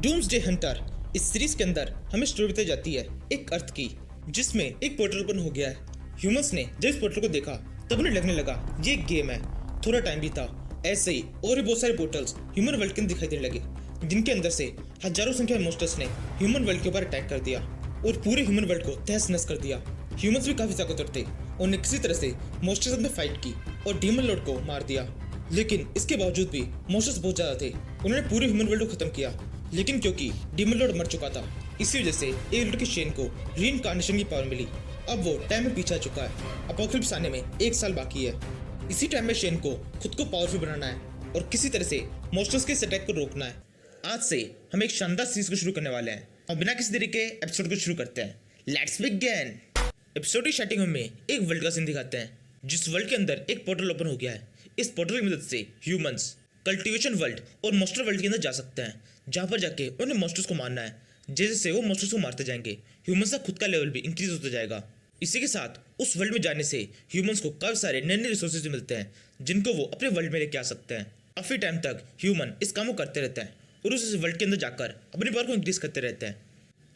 Doomsday Hunter इस series के अंदर हमें स्टोरी बताई जाती है एक अर्थ की, जिसमें एक पोर्टल ओपन हो गया है। ह्यूमंस ने जब इस पोर्टल को देखा तब उन्हें लगने लगा ये एक गेम है। थोड़ा टाइम बीता, ऐसे ही और भी बहुत सारे पोर्टल्स ह्यूमन वर्ल्ड के अंदर दिखाई देने लगे, जिनके अंदर से हजारों संख्या में मॉन्स्टर्स ने ह्यूमन वर्ल्ड के ऊपर अटैक कर दिया और पूरे ह्यूमन वर्ल्ड को तहस नहस कर दिया। ह्यूमंस भी काफी ताकतवर थे, उन्होंने किसी तरह से मॉन्स्टर्स में फाइट की और डीमन लॉर्ड को मार दिया। लेकिन इसके बावजूद भी मॉन्स्टर्स बहुत ज्यादा थे, उन्होंने पूरे ह्यूमन वर्ल्ड को खत्म किया। लेकिन क्योंकि डीमन लॉर्ड मर चुका था, इसी वजह से एक लड़के शेन को रीइंकार्नेशन की पावर मिली। अब वो टाइम में पीछे आ चुका है, अपोकलिप्स आने में 1 साल बाकी है। इसी टाइम में शेन को खुद को पावरफुल बनाना है और किसी तरह से मॉन्स्टर्स के इस अटैक को रोकना है। आज से हम एक शानदार सीरीज को शुरू करने वाले हैं और बिना किसी देरी के एपिसोड को शुरू करते हैं। Let's begin. एपिसोड की स्टार्टिंग में एक वर्ल्ड का सीन दिखाते हैं, जिस वर्ल्ड के अंदर एक पोर्टल ओपन हो गया है। इस पोर्टल की मदद से ह्यूमंस कल्टीवेशन वर्ल्ड और मॉन्स्टर वर्ल्ड के अंदर जा सकते हैं, जहां पर जाके उन्हें मॉन्स्टर्स को मारना है। जैसे से वो मॉन्स्टर्स को मारते जाएंगे, ह्यूमंस का खुद का लेवल भी इंक्रीज होता जाएगा। इसी के साथ उस वर्ल्ड में जाने से ह्यूमंस को काफी सारे नए नए रिसोर्सेज मिलते हैं, जिनको वो अपने वर्ल्ड में लेके आ सकते हैं। काफी टाइम तक ह्यूमन इस काम को करते रहते हैं और उस वर्ल्ड के अंदर जाकर अपनी पावर को इंक्रीज करते रहते हैं।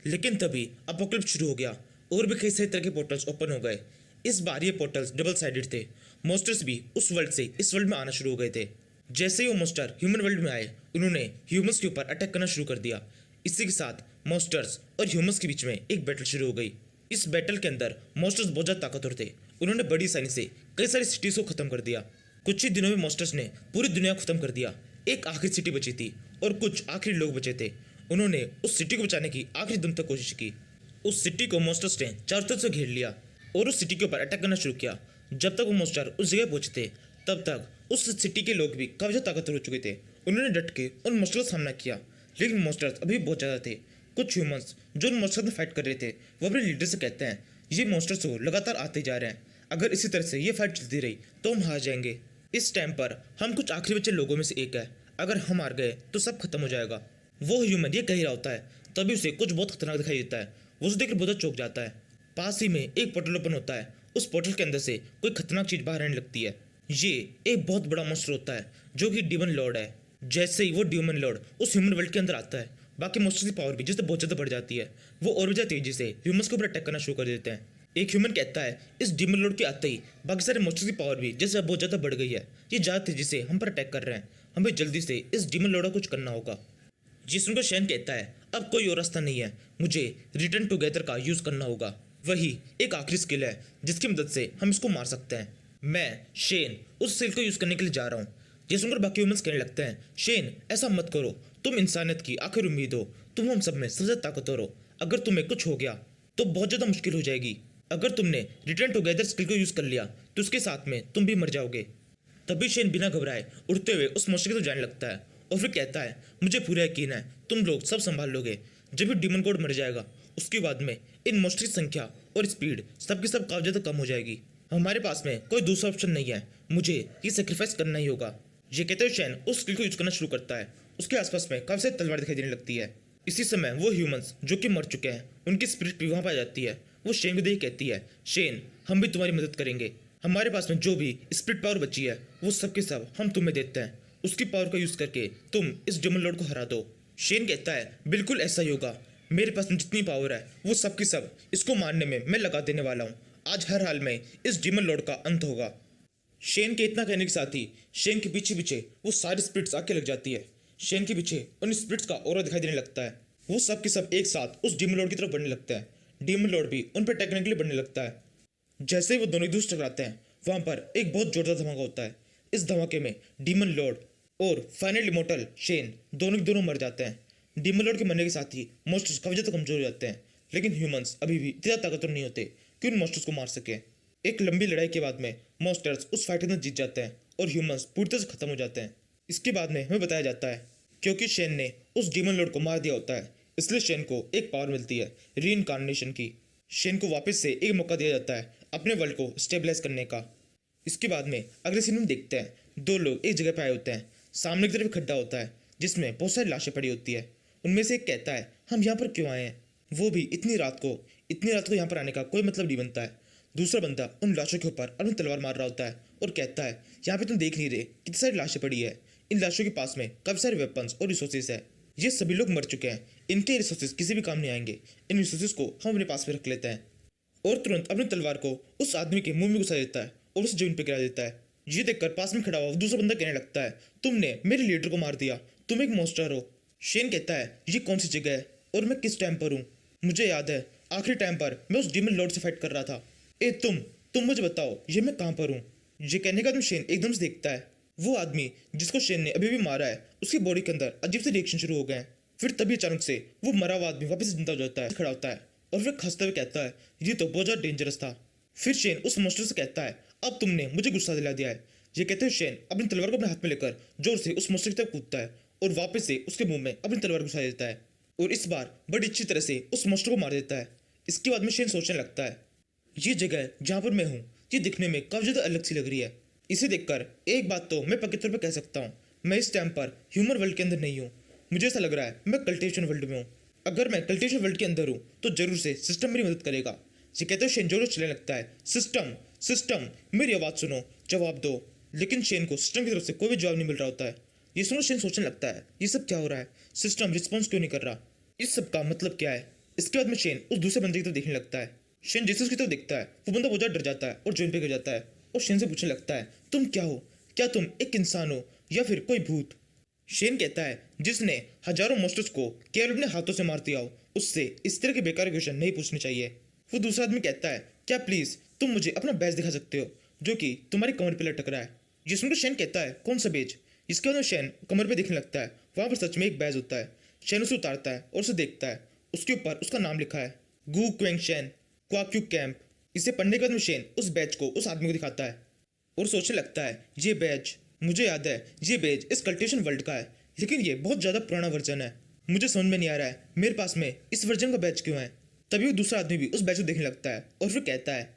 लेकिन तभी अपोकलिप्स शुरू हो गया और भी कई सारे तरह के पोर्टल्स ओपन हो गए। इस बार ये पोर्टल्स डबल साइडेड थे, मॉन्स्टर्स भी उस वर्ल्ड से इस वर्ल्ड में आना शुरू हो गए थे। जैसे ही वो मॉन्स्टर ह्यूमन वर्ल्ड में आए, उन्होंने ह्यूमंस के ऊपर अटैक करना शुरू कर दिया। इसी के साथ मॉन्स्टर्स और ह्यूमंस के बीच में एक बैटल शुरू हो गई। इस बैटल के अंदर मॉन्स्टर्स बहुत ज़्यादा ताकतवर थे, उन्होंने बड़ी आसानी से कई सारी सिटीज को खत्म कर दिया। कुछ ही दिनों में मॉन्स्टर्स ने पूरी दुनिया को खत्म कर दिया। एक आखिरी सिटी बची थी और कुछ आखिरी लोग बचे थे। उन्होंने उस सिटी को बचाने की आखिरी दम तक कोशिश की। उस सिटी को मॉन्स्टर्स ने चारों तरफ से घेर लिया और उस सिटी के ऊपर अटैक करना शुरू किया। जब तक वो मॉन्स्टर उस जगह पहुंचे थे, तब तक उस सिटी के लोग भी काफी ज्यादा ताकतवर हो चुके थे। उन्होंने डट के उन मॉन्स्टर्स का सामना किया, लेकिन मॉन्स्टर्स अभी बहुत ज्यादा थे। कुछ ह्यूमंस जो उन मॉन्स्टर्स में फाइट कर रहे थे, वो अपने लीडर से कहते हैं ये मॉन्स्टर्स तो लगातार आते जा रहे हैं, अगर इसी तरह से ये फाइट चलती रही तो हम हार जाएंगे। इस टाइम पर हम कुछ आखिरी बचे लोगों में से एक है, अगर हम हार गए तो सब खत्म हो जाएगा। वो ह्यूमन ये कह ही रहा होता है, तभी उसे कुछ बहुत खतरनाक दिखाई देता है। वो उसे देखकर बहुत चौंक जाता है। पास ही में एक पोर्टल ओपन होता है, उस पोर्टल के अंदर से कोई खतरनाक चीज बाहर आने लगती है। ये एक बहुत बड़ा मॉन्स्टर होता है जो कि डीमन लॉर्ड है। जैसे ही वो डीमन लॉर्ड उस ह्यूमन वर्ल्ड के अंदर आता है, बाकी मॉन्स्टर्स की पावर भी जिससे बहुत ज्यादा बढ़ जाती है। वो और भी ज्यादा तेजी से ह्यूमंस के ऊपर अटैक करना शुरू कर देते हैं। एक ह्यूमन कहता है इस डीमन लॉर्ड के आते ही बाकी सारे मॉन्स्टर्स की पावर भी जैसे बहुत ज्यादा बढ़ गई है, ये ज्यादा तेजी से हम पर अटैक कर रहे हैं, हमें जल्दी से इस डीमन लॉर्ड को कुछ करना होगा। जी सुनकर शैन कहता है अब कोई और रास्ता नहीं है, मुझे रिटर्न टुगेदर का यूज करना होगा। वही एक आखिरी स्किल है जिसकी मदद से हम इसको मार सकते हैं। मैं शेन उस स्किल को यूज करने के लिए जा रहा हूँ। ये सुनकर बाकी ह्यूमंस कहने लगते हैं शेन ऐसा मत करो, तुम इंसानियत की आखिरी उम्मीद हो, तुम हम सब में सबसे ताकतवर हो, अगर तुम्हें कुछ हो गया तो बहुत ज्यादा मुश्किल हो जाएगी। अगर तुमने रिटर्न टुगेदर स्किल को यूज कर लिया तो उसके साथ में तुम भी मर जाओगे। तभी शेन बिना घबराए उड़ते हुए उस मॉन्स्टर की तरफ जाने लगता है और फिर कहता है मुझे पूरा यकीन है तुम लोग सब संभाल लोगे। जब भी डीमन गॉड मर जाएगा, उसके बाद में इन मॉन्स्टर की संख्या और स्पीड सबकी सब काफी ज्यादा कम हो जाएगी। हमारे पास में कोई दूसरा ऑप्शन नहीं है, मुझे ये सेक्रीफाइस करना ही होगा। ये कहते हुए शैन उस स्किल को यूज करना शुरू करता है। उसके आसपास में काफी सारी तलवार दिखाई देने लगती है। इसी समय वो ह्यूमंस जो कि मर चुके हैं, उनकी स्पिरिट भी वहां पर आ जाती है। वो शेन को देख कहती है शेन हम भी तुम्हारी मदद करेंगे, हमारे पास में जो भी स्पिरिट पावर बची है वो सब के सब हम तुम्हें देते हैं, उसकी पावर का यूज करके तुम इस डीमन लॉर्ड को हरा दो। शेन कहता है बिल्कुल ऐसा ही होगा, मेरे पास जितनी पावर है वो सब की सब इसको मारने में मैं लगा देने वाला हूँ। आज हर हाल में इस डीमन लॉर्ड का अंत होगा। शेन के इतना कहने के साथ ही शेन के पीछे पीछे वो सारी स्पिरिट्स आके लग जाती है। शेन के पीछे उन स्पिरिट्स का ऑरा दिखाई देने लगता है। वो सब के सब एक साथ उस डीमन लॉर्ड की तरफ बढ़ने लगता है। डीमन लॉर्ड भी उन पर अटैक करने के लिए बढ़ने लगता है। जैसे ही वो दोनों एक दूसरे टकराते हैं, वहां पर एक बहुत जोरदार धमाका होता है। इस धमाके में डीमन लॉर्ड और फाइनल इमोर्टल शेन दोनों मर जाते हैं। डीमन लॉर्ड के मरने के साथ ही मॉन्स्टर्स काफी ज्यादा कमजोर हो जाते हैं, लेकिन ह्यूमंस अभी भी इतना ताकतवर नहीं होते कि उन मॉन्स्टर्स को मार सके। एक लंबी लड़ाई के बाद में मॉन्स्टर्स उस फाइट के अंदर जीत जाते हैं और ह्यूमंस पूरी तरह से खत्म हो जाते हैं। इसके बाद में हमें बताया जाता है क्योंकि शेन ने उस डीमन लॉर्ड को मार दिया होता है, इसलिए शेन को एक पावर मिलती है रीइंकार्नेशन की। शेन को वापस से एक मौका दिया जाता है अपने वर्ल्ड को स्टेबलाइज करने का। इसके बाद में अगले सीन में देखते हैं दो लोग एक जगह पे आए होते हैं। सामने की तरफ खड्डा होता है जिसमें बहुत सारी लाशें पड़ी होती है। उनमें से एक कहता है हम यहाँ पर क्यों आए हैं, वो भी इतनी रात को यहाँ पर आने का कोई मतलब नहीं बनता है। दूसरा बंदा उन लाशों के ऊपर अपनी तलवार मार रहा होता है और कहता है यहाँ पे तुम देख नहीं रहे कितनी सारी लाशें पड़ी है, इन लाशों के पास में काफी सारे वेपन्स और रिसोर्सेज है। ये सभी लोग मर चुके हैं, इनके रिसोर्सेज किसी भी काम नहीं आएंगे, इन रिसोर्सेज को हम अपने पास में रख लेते हैं। और तुरंत अपनी तलवार को उस आदमी के मुंह में घुसा देता है और उसे जमीन पर गिरा देता है। ये देखकर पास में खड़ा हुआ दूसरा बंदा कहने लगता है, तुमने मेरे लीडर को मार दिया, तुम एक मॉन्स्टर हो। शेन कहता है, ये कौन सी जगह है और मैं किस टाइम पर हूँ? मुझे याद है आखिरी टाइम पर मैं उस डीमन लॉर्ड से फाइट कर रहा था। ए तुम मुझे बताओ ये मैं कहाँ पर हूँ? ये कहने का शेन एकदम से देखता है वो आदमी जिसको शेन ने अभी भी मारा है, उसकी बॉडी के अंदर अजीब से रिएक्शन शुरू हो गए हैं। फिर तभी अचानक से वो मरा हुआ आदमी वापस जिंदा हो जाता है, खड़ा होता है और फिर हंसते हुए कहता है, ये तो बहुत ज़्यादा डेंजरस था। फिर शेन उस मॉन्स्टर से कहता है, अब तुमने मुझे गुस्सा दिला दिया है। ये कहते हुए शेन अपनी तलवार को अपने हाथ में लेकर जोर से उस मॉन्स्टर की तरफ कूदता है और वापस से उसके मुंह में अपनी तलवार घुसा देता है और इस बार बड़ी अच्छी तरह से उस मॉन्स्टर को मार देता है। इसके बाद में शेन सोचने लगता है, ये जगह जहाँ पर मैं हूँ ये दिखने में काफी ज़्यादा अलग सी लग रही है। इसे देखकर एक बात तो मैं पक्के तौर पर कह सकता हूँ, मैं इस टाइम पर ह्यूमन वर्ल्ड के अंदर नहीं हूँ। मुझे ऐसा लग रहा है मैं कल्टिवेशन वर्ल्ड में हूँ। अगर मैं कल्टिवेशन वर्ल्ड के अंदर हूँ तो जरूर से सिस्टम मेरी मदद करेगा। ये कहते हुए शेन जोर चलने लगता है, सिस्टम मेरी आवाज़ सुनो, जवाब दो। लेकिन शेन को सिस्टम की तरफ से कोई भी जवाब नहीं मिल रहा होता है। ये सुनो शेन सोचने लगता है, ये सब क्या हो रहा है? सिस्टम रिस्पॉन्स क्यों नहीं कर रहा? इस सब का मतलब क्या है? इसके बाद में शेन उस दूसरे बंदे की तरफ देखने लगता है। शेन जैसे उसकी तरफ देखता है वो बंदा बहुत ज़्यादा डर जाता है और जमीन पे गिर जाता है और शेन से पूछने लगता है, तुम क्या हो? क्या तुम एक इंसान हो या फिर कोई भूत? शेन कहता है, जिसने हजारों मॉन्स्टर्स को केवल अपने हाथों से मार दिया हो उससे इस तरह के बेकार क्वेश्चन नहीं पूछने चाहिए। वो दूसरा आदमी कहता है, क्या प्लीज़ तुम मुझे अपना बैज दिखा सकते हो जो कि तुम्हारी कमर पे लटक रहा है? ये सुनकर शेन कहता है, कौन सा बैज? इसके बाद शेन कमर पे देखने लगता है, वहाँ पर सच में एक बैज होता है। शेन उसे उतारता है और उसे देखता है, उसके ऊपर उसका नाम लिखा है, गू क्वेंग शेन क्वाक्यू कैंप। इसे पढ़ने के बाद शेन उस बैज को उस आदमी को दिखाता है और सोचने लगता है, ये बैज मुझे याद है, ये बैज इस कल्टिवेशन वर्ल्ड का है, लेकिन ये बहुत ज़्यादा पुराना वर्जन है। मुझे समझ में नहीं आ रहा है मेरे पास में इस वर्जन का बैज क्यों है। तभी वो दूसरा आदमी भी उस बैज को देखने लगता है और फिर कहता है,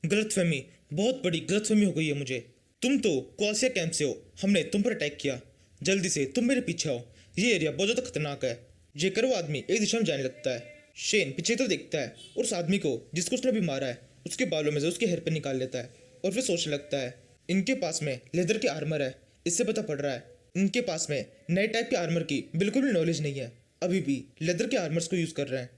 गलतफहमी, बहुत बड़ी गलतफहमी हो गई है मुझे। तुम तो क्वासिया कैंप से हो, हमने तुम पर अटैक किया, जल्दी से तुम मेरे पीछे आओ, ये एरिया बहुत ज़्यादा खतरनाक है। ये कर वो आदमी एक दिशा में जाने लगता है। शेन पीछे तो देखता है और उस आदमी को जिसको उसने अभी मारा है उसके बालों में से उसके हेयर पे निकाल लेता है और फिर सोचने लगता है, इनके पास में लेदर के आर्मर है, इससे पता पड़ रहा है इनके पास में नए टाइप के आर्मर की बिल्कुल भी नॉलेज नहीं है, अभी भी लेदर के आर्मर्स को यूज़ कर रहे हैं।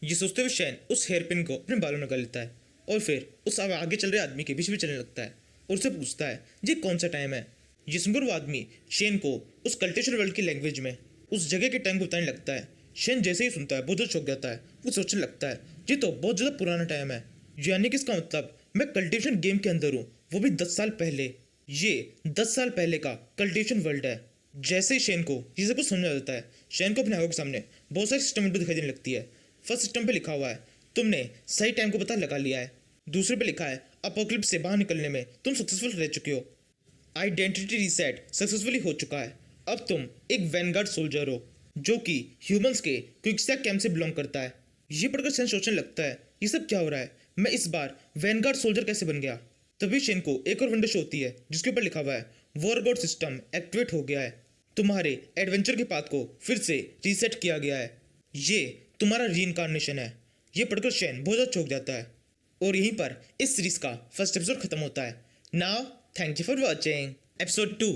ये सोचते हुए शेन उस हेयर पिन को अपने बालों में निकाल लेता है और फिर उस आगे चल रहे आदमी के बीच में चलने लगता है और उससे पूछता है, ये कौन सा टाइम है? ये सुनकर वो आदमी शेन को उस कल्टिवेशन वर्ल्ड की लैंग्वेज में उस जगह के टाइम को बताने लगता है। शेन जैसे ही सुनता है बहुत ज़्यादा चौंक जाता है। वो सोचने लगता है, ये तो बहुत ज़्यादा पुराना टाइम है, यानी कि इसका मतलब मैं कल्टिवेशन गेम के अंदर हूँ, वो भी 10 साल पहले। ये 10 साल पहले का कल्टिवेशन वर्ल्ड है। जैसे ही शेन को ये सब कुछ समझ आ जाता है, शेन को अपने आंखों के सामने बहुत सारी सिस्टम दिखाई देने लगती है। फर्स्ट सिस्टम पे लिखा हुआ है, तुमने सही टाइम को पता लगा लिया है। दूसरे पे लिखा है, अपोकलिप्स से बाहर निकलने में तुम सक्सेसफुल रह चुके हो। आइडेंटिटी रीसेट सक्सेसफुली हो चुका है। अब तुम एक वैनगार्ड सोल्जर हो जो कि ह्यूमंस के क्विकसैक कैंप से बिलोंग करता है। ये पढ़कर शेन सोचने लगता है, ये सब क्या हो रहा है? मैं इस बार वैनगार्ड सोल्जर कैसे बन गया? तभी शेन को एक और विंडो शो होती है जिसके ऊपर लिखा हुआ है, वॉर गॉड सिस्टम एक्टिवेट हो गया है, तुम्हारे एडवेंचर के पाथ को फिर से रीसेट किया गया है, ये तुम्हारा रीइंकार्नेशन है। ये पढ़कर शेन बहुत ज़्यादा चौंक जाता है और यहीं पर इस सीरीज का फर्स्ट एपिसोड खत्म होता है। Now thank you for watching episode 2।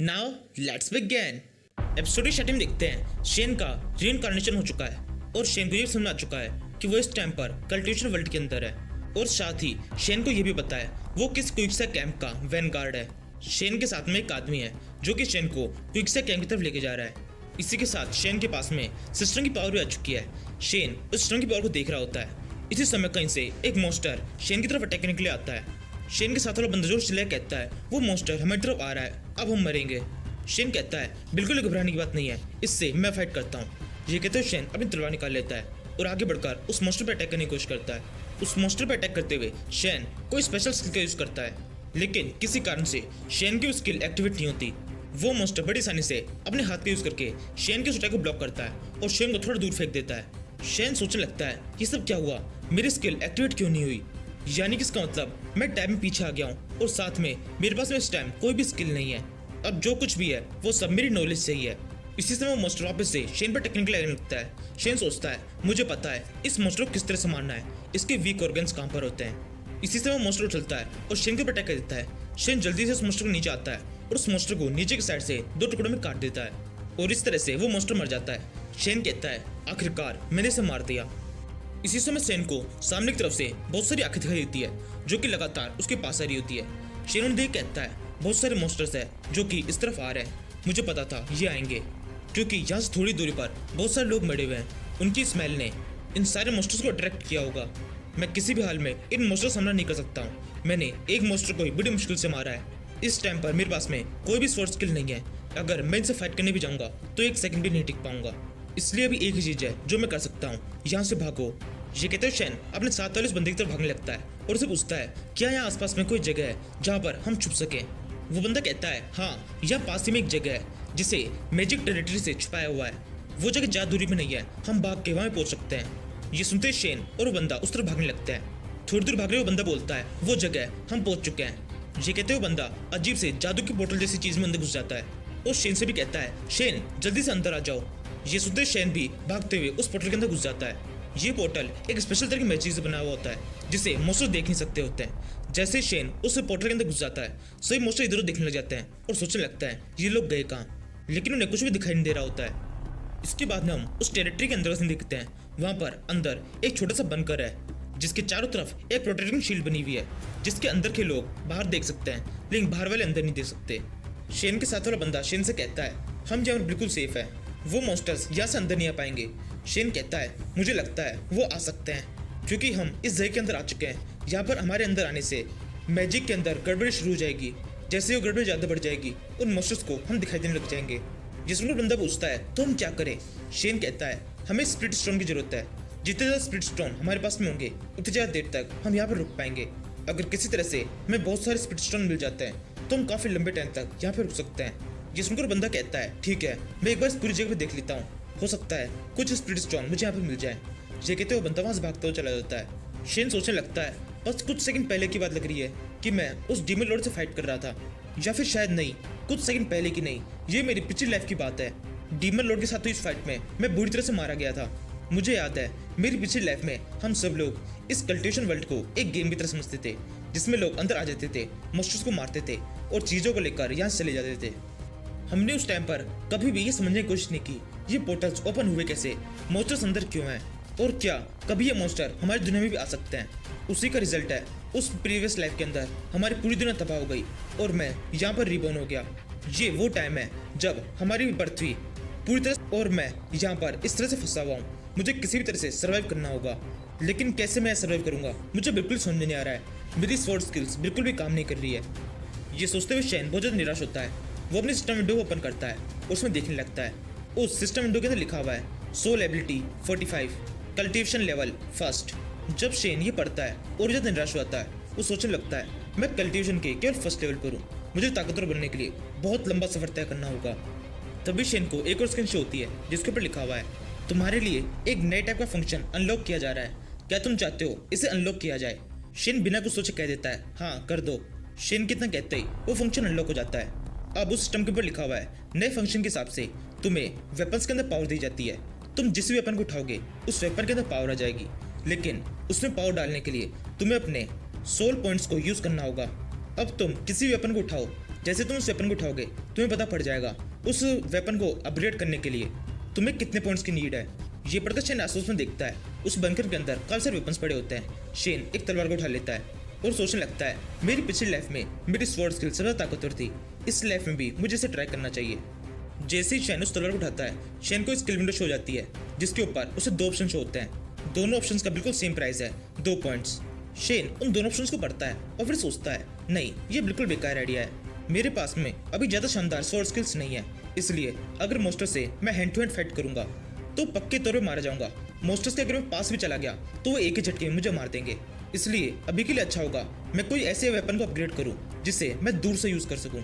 Now let's begin. Episode की स्टार्टिंग में देखते हैं शेन का रीइंकार्नेशन हो चुका है और शेन को ये समझ आ चुका है कि वो इस टाइम पर कल्टिवेशन वर्ल्ड के अंदर है और साथ ही शेन को ये भी पता है वो किस क्विकसैक कैंप का वैनगार्ड है। शेन के साथ में एक आदमी है जो कि शेन को क्विकसैक कैंप की तरफ लेके जा रहा है। इसी के साथ शेन के पास में सिस्टम की पावर भी आ चुकी है। शेन उस सिस्टम की पावर को देख रहा होता है। इसी समय कहीं से एक मॉन्स्टर शेन की तरफ अटैक करने के लिए आता है। शेन के साथ वाला बंदा जो चिल्लाया कहता है, वो मॉन्स्टर हमारी तरफ आ रहा है, अब हम मरेंगे। शेन कहता है, बिल्कुल घबराने की बात नहीं है, इससे मैं फाइट करता हूँ। ये कहते हुए शेन अपनी तलवार निकाल लेता है और आगे बढ़कर उस मॉन्स्टर पर अटैक करने की कोशिश करता है। उस मॉन्स्टर पर अटैक करते हुए शेन कोई स्पेशल स्किल का यूज करता है, लेकिन किसी कारण से शेन की वो स्किल एक्टिवेट नहीं होती। वो मॉन्स्टर बड़ी आसानी से अपने हाथ का यूज करके शेन के उस अटैक को ब्लॉक करता है और शेन को थोड़ा दूर फेंक देता है। शेन सोचने लगता है, ये सब क्या हुआ, मेरी स्किल एक्टिवेट क्यों नहीं हुई? यानी कि इसका मतलब मैं टाइम में पीछे आ गया हूँ और साथ में मेरे पास में इस टाइम कोई भी स्किल नहीं है। अब जो कुछ भी है वो सब मेरी नॉलेज से ही है। इसी समय वो मॉन्स्टर वापस से शेन पर टेक्निकल लगने लगता है। शेन सोचता है, मुझे पता है इस मॉन्स्टर को किस तरह से मारना है, इसके वीक ऑर्गन्स कहाँ पर होते हैं। इसी समय वो मॉन्स्टर उछलता है और शेन के ऊपर अटैक कर देता है। शेन जल्दी से उस मॉन्स्टर को नीचे आता है और उस मॉन्स्टर को नीचे की साइड से 2 टुकड़ों में काट देता है और इस तरह से वो मॉन्स्टर मर जाता है। शेन कहता है आखिरकार मैंने इसे मार दिया। इसी समय शेन को सामने की तरफ से बहुत सारी आंखें दिखाई देती है जो कि लगातार उसके पास आ रही होती है। शेन उन्हें देख कहता है बहुत सारे मॉन्स्टर्स है जो कि इस तरफ आ रहे हैं, मुझे पता था ये आएंगे क्योंकि यहाँ से थोड़ी दूरी पर बहुत सारे लोग मरे हुए हैं। उनकी स्मेल ने इन सारे मॉन्स्टर्स को अट्रैक्ट किया होगा। मैं किसी भी हाल में इन मॉन्स्टर का सामना नहीं कर सकता हूँ। मैंने एक मॉन्स्टर को ही बड़ी मुश्किल से मारा है। इस टाइम पर मेरे पास में कोई भी स्वॉर्ड स्किल नहीं है। अगर मैं इनसे फाइट करने भी जाऊंगा तो एक सेकंड भी नहीं टिक पाऊंगा। इसलिए अभी एक ही चीज है जो मैं कर सकता हूँ, यहाँ से भागो। ये कहते हुए शेन अपने साथ वाले उस बंदे की तरफ भागने लगता है और उसे पूछता है क्या यहाँ आसपास में कोई जगह है जहाँ पर हम छुप सके। वो बंदा कहता है हाँ, यहाँ पास ही में एक जगह है जिसे मैजिक टेरिटरी से छुपाया हुआ है। वो जगह ज्यादा दूरी में नहीं है, हम भाग के वहाँ पहुंच सकते हैं। ये सुनते ही शेन और वो बंदा उस तरफ भागने लगता है। थोड़ी दूर भागने वो बंदा बोलता है वो जगह हम पहुंच चुके हैं। ये कहते हुए बंदा अजीब से जादू की पोर्टल जैसी चीज में अंदर घुस जाता है और शेन से भी कहता है शेन जल्दी से अंदर आ जाओ। ये सुनते शेन भी भागते हुए उस पोर्टल के अंदर घुस जाता है। ये पोर्टल एक स्पेशल तरह की मैजिक से बना हुआ होता है जिसे मॉन्स्टर देख नहीं सकते होते हैं। जैसे शेन उस पोर्टल के अंदर घुस जाता है सभी मॉन्स्टर इधर उधर देखने लग जाते हैं और सोचने लगता है ये लोग गए कहाँ, लेकिन उन्हें कुछ भी दिखाई नहीं दे रहा होता है। इसके बाद में हम उस टेरिटरी के अंदर से देखते हैं। वहाँ पर अंदर एक छोटा सा बंकर है जिसके चारों तरफ एक प्रोटेक्टिंग शील्ड बनी हुई है जिसके अंदर के लोग बाहर देख सकते हैं लेकिन बाहर वाले अंदर नहीं देख सकते। शेन के साथ वाला बंदा शेन से कहता है हम यहाँ बिल्कुल सेफ है, वो मॉन्स्टर्स यहाँ से अंदर नहीं आ पाएंगे। शेन कहता है मुझे लगता है वो आ सकते हैं क्योंकि हम इस जगह के अंदर आ चुके हैं। यहाँ पर हमारे अंदर आने से मैजिक के अंदर गड़बड़ी शुरू हो जाएगी। जैसे वो गड़बड़ी ज़्यादा बढ़ जाएगी उन मॉन्स्टर्स को हम दिखाई देने लग जाएंगे। जिसमें बंदा पूछता है तो हम क्या करें। शेन कहता है हमें स्पिरिट स्टोन की जरूरत है। जितने ज़्यादा स्पिरिट स्टोन हमारे पास में होंगे उतनी ज़्यादा देर तक हम यहाँ पर रुक पाएंगे। अगर किसी तरह से हमें बहुत सारे स्पिरिट स्टोन मिल जाते हैं तो हम काफ़ी लंबे टाइम तक यहाँ पर रुक सकते हैं। ये सुनकर बंदा कहता है ठीक है, मैं एक बार इस पूरी जगह पे देख लेता हूँ, हो सकता है कुछ स्पिरिट स्टोन मुझे यहाँ पर मिल जाए। ये कहते हुए बंदा वहाँ से भागते हुए चला जाता है। शेन सोचने लगता है बस कुछ सेकंड पहले की बात लग रही है कि मैं उस डीमन लॉर्ड से फाइट कर रहा था, या फिर शायद नहीं, कुछ सेकंड पहले की नहीं, ये मेरी पिछली लाइफ की बात है। डीमन लॉर्ड के साथ हुई इस फाइट में मैं बुरी तरह से मारा गया था। मुझे याद है मेरी पिछली लाइफ में हम सब लोग इस कल्टिवेशन वर्ल्ड को एक गेम की तरह समझते थे जिसमें लोग अंदर आ जाते थे, मॉन्स्टर्स को मारते थे और चीज़ों को लेकर यहाँ से चले जाते थे। हमने उस टाइम पर कभी भी ये समझने की कोशिश नहीं की ये पोर्टल्स ओपन हुए कैसे, मॉन्स्टर्स अंदर क्यों हैं और क्या कभी ये मॉन्स्टर हमारी दुनिया में भी आ सकते हैं। उसी का रिजल्ट है उस प्रीवियस लाइफ के अंदर हमारी पूरी दुनिया तबाह हो गई और मैं यहाँ पर रिबॉर्न हो गया। ये वो टाइम है जब हमारी भी बर्थ हुई पूरी तरह और मैं यहाँ पर इस तरह से फंसा हुआ हूँ। मुझे किसी भी तरह से सर्वाइव करना होगा, लेकिन कैसे मैं सर्वाइव करूँगा मुझे बिल्कुल समझ नहीं आ रहा है। मेरी स्वॉर्ड स्किल्स बिल्कुल भी काम नहीं कर रही है। ये सोचते हुए शेन बहुत ज़्यादा निराश होता है। वो अपने सिस्टम विंडो को ओपन करता है, उसमें देखने लगता है उस सिस्टम विंडो के अंदर लिखा हुआ है soil ability 45 cultivation level first. जब शेन ये पढ़ता है और ज़्यादा निराश होता है, वो सोचने लगता है मैं कल्टिवेशन के केवल फर्स्ट लेवल पर हूँ, मुझे ताकतवर बनने के लिए बहुत लंबा सफर तय करना होगा। तभी शेन को एक और स्क्रीन शो होती है जिसके ऊपर लिखा हुआ है तुम्हारे लिए एक नए टाइप का फंक्शन अनलॉक किया जा रहा है, क्या तुम चाहते हो इसे अनलॉक किया जाए। शेन बिना कुछ सोचे कह देता है हाँ कर दो। शेन कितना कहते ही वो फंक्शन अनलॉक हो जाता है। अब उस सिस्टम के ऊपर लिखा हुआ है नए फंक्शन के हिसाब से तुम्हें वेपन्स के अंदर पावर दी जाती है। तुम जिस भी वेपन को उठाओगे उस वेपन के अंदर पावर आ जाएगी, लेकिन उसमें पावर डालने के लिए तुम्हें अपने सोल पॉइंट्स को यूज करना होगा। अब तुम किसी भी वेपन को उठाओ, जैसे तुम उस वेपन को उठाओगे तुम्हें पता पड़ जाएगा उस वेपन को अपग्रेड करने के लिए तुम्हें कितने पॉइंट्स की नीड है। ये पढ़कर शेन आसपास में देखता है उस बंकर के अंदर काफी सारे वेपन्स पड़े होते हैं। शेन एक तलवार को उठा लेता है और सोचने लगता है मेरी पिछली लाइफ में मेरी स्वॉर्ड स्किल सबसे ताकतवर थी, इस लाइफ में भी मुझे इसे ट्राई करना चाहिए। जैसे ही शेन उस तलवार को उठाता है शेन को स्किल विंडो शो जाती है जिसके ऊपर उसे दो ऑप्शन शो होते हैं। दोनों ऑप्शंस का बिल्कुल सेम प्राइस है 2 पॉइंट्स। शेन उन दोनों ऑप्शंस को पढ़ता है और फिर सोचता है नहीं ये बिल्कुल बेकार आइडिया है, मेरे पास में अभी ज़्यादा शानदार स्वॉर्ड स्किल्स नहीं है, इसलिए अगर मॉन्स्टर से मैं हैंड टू हैंड फाइट करूंगा तो पक्के तौर पे मारा जाऊंगा। मॉन्स्टर्स के अगर मैं पास भी चला गया तो वो एक ही झटके में मुझे मार देंगे, इसलिए अभी के लिए अच्छा होगा मैं कोई ऐसे वेपन को अपग्रेड करूं जिसे मैं दूर से यूज कर सकूं।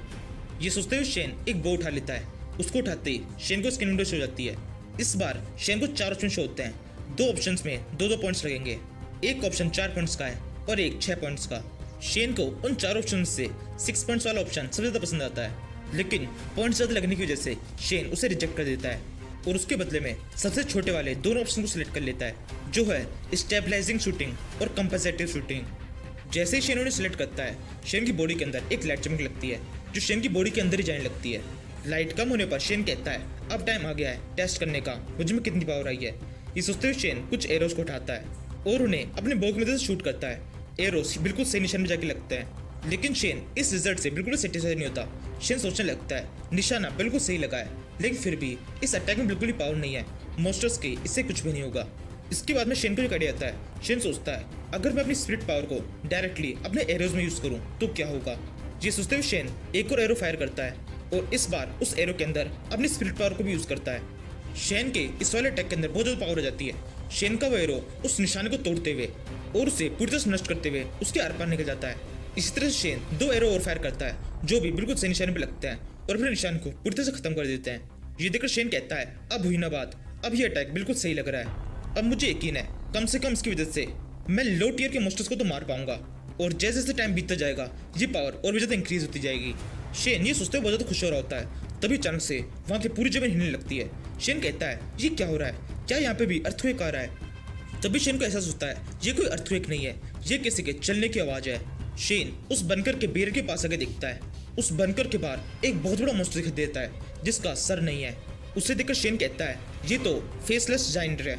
ये सोचते हुए शेन एक बो उठा लेता है। उसको उठाते ही शेन को स्किन विंडो शो जाती है। इस बार शेन को 4 ऑप्शन शो होते हैं। 2 ऑप्शंस में 2-2 पॉइंट्स लगेंगे। एक ऑप्शन 4 पॉइंट्स का है और एक 6 पॉइंट्स का। शेन को उन 4 ऑप्शन से 6 पॉइंट्स वाला ऑप्शन सबसे ज़्यादा पसंद आता है, लेकिन पॉइंट्स ज़्यादा लगने की वजह से शेन उसे रिजेक्ट कर देता है और उसके बदले में सबसे छोटे वाले दोनों ऑप्शन को सिलेक्ट कर लेता है जो है स्टेबलाइजिंग शूटिंग और कंपेंसेटिव शूटिंग। जैसे ही शेन उन्हें सिलेक्ट करता है शेन की बॉडी के अंदर एक लाइट चमक लगती है जो शेन की बॉडी के अंदर ही जाने लगती है। लाइट कम होने पर शेन कहता है अब टाइम आ गया है टेस्ट करने का, मुझ में कितनी पावर आई है। ये सोचते हुए शेन कुछ एरोस को उठाता है और उन्हें अपने बो की मदद से शूट करता है। एरोस बिल्कुल सही निशान में जाके लगते हैं, लेकिन शेन इस रिजल्ट से बिल्कुल सेटिस्फाइड नहीं होता। शेन सोचने लगता है निशाना बिल्कुल सही लगा है, लेकिन फिर भी इस अटैक में बिल्कुल ही पावर नहीं है, मॉन्स्टर्स की इससे कुछ भी नहीं होगा। इसके बाद में शेन को एक आइडिया आता है। शेन सोचता है अगर मैं अपनी स्पिरिट पावर को डायरेक्टली अपने एरोज में यूज करूं तो क्या होगा। ये सोचते हुए शेन एक और एरो फायर करता है और इस बार उस एरो के अंदर अपनी स्पिरिट पावर को भी यूज करता है। शेन के इस वाले अटैक के अंदर बहुत ज्यादा पावर हो जाती है। शेन का वो एरो उस निशाने को तोड़ते हुए और उसे पूरी तरह से नष्ट करते हुए उसके आर पार निकल जाता है। इसी तरह से शेन 2 एरो और फायर करता है जो भी बिल्कुल सही निशाने पे लगते हैं और अपने निशान को पूरी तरह से खत्म कर देते हैं। ये देखकर शेन कहता है अब हुई ना बात, अब ये अटैक बिल्कुल सही लग रहा है। अब मुझे यकीन है कम से कम इसकी वजह से मैं लो टियर के मॉन्स्टर्स को तो मार पाऊंगा और जैसे जैसे टाइम बीतता जाएगा ये पावर और भी ज्यादा इंक्रीज होती जाएगी। शेन ये सोचते हुए बहुत ज्यादा खुश हो रहा होता है, तभी अचानक से वहाँ की पूरी जमीन हिलने लगती है। शेन कहता है ये क्या हो रहा है, क्या यहाँ पे भी अर्थक्वेक आ रहा है। तभी शेन को एहसास होता है ये कोई अर्थक्वेक नहीं है, ये किसी के चलने की आवाज है। शेन उस बनकर के बेर के पास आगे देखता है। उस बनकर के बाहर एक बहुत बड़ा मॉन्स्टर दिखाई देता है जिसका सर नहीं है। उसे देखकर शेन कहता है ये तो फेसलेस जाइंट है।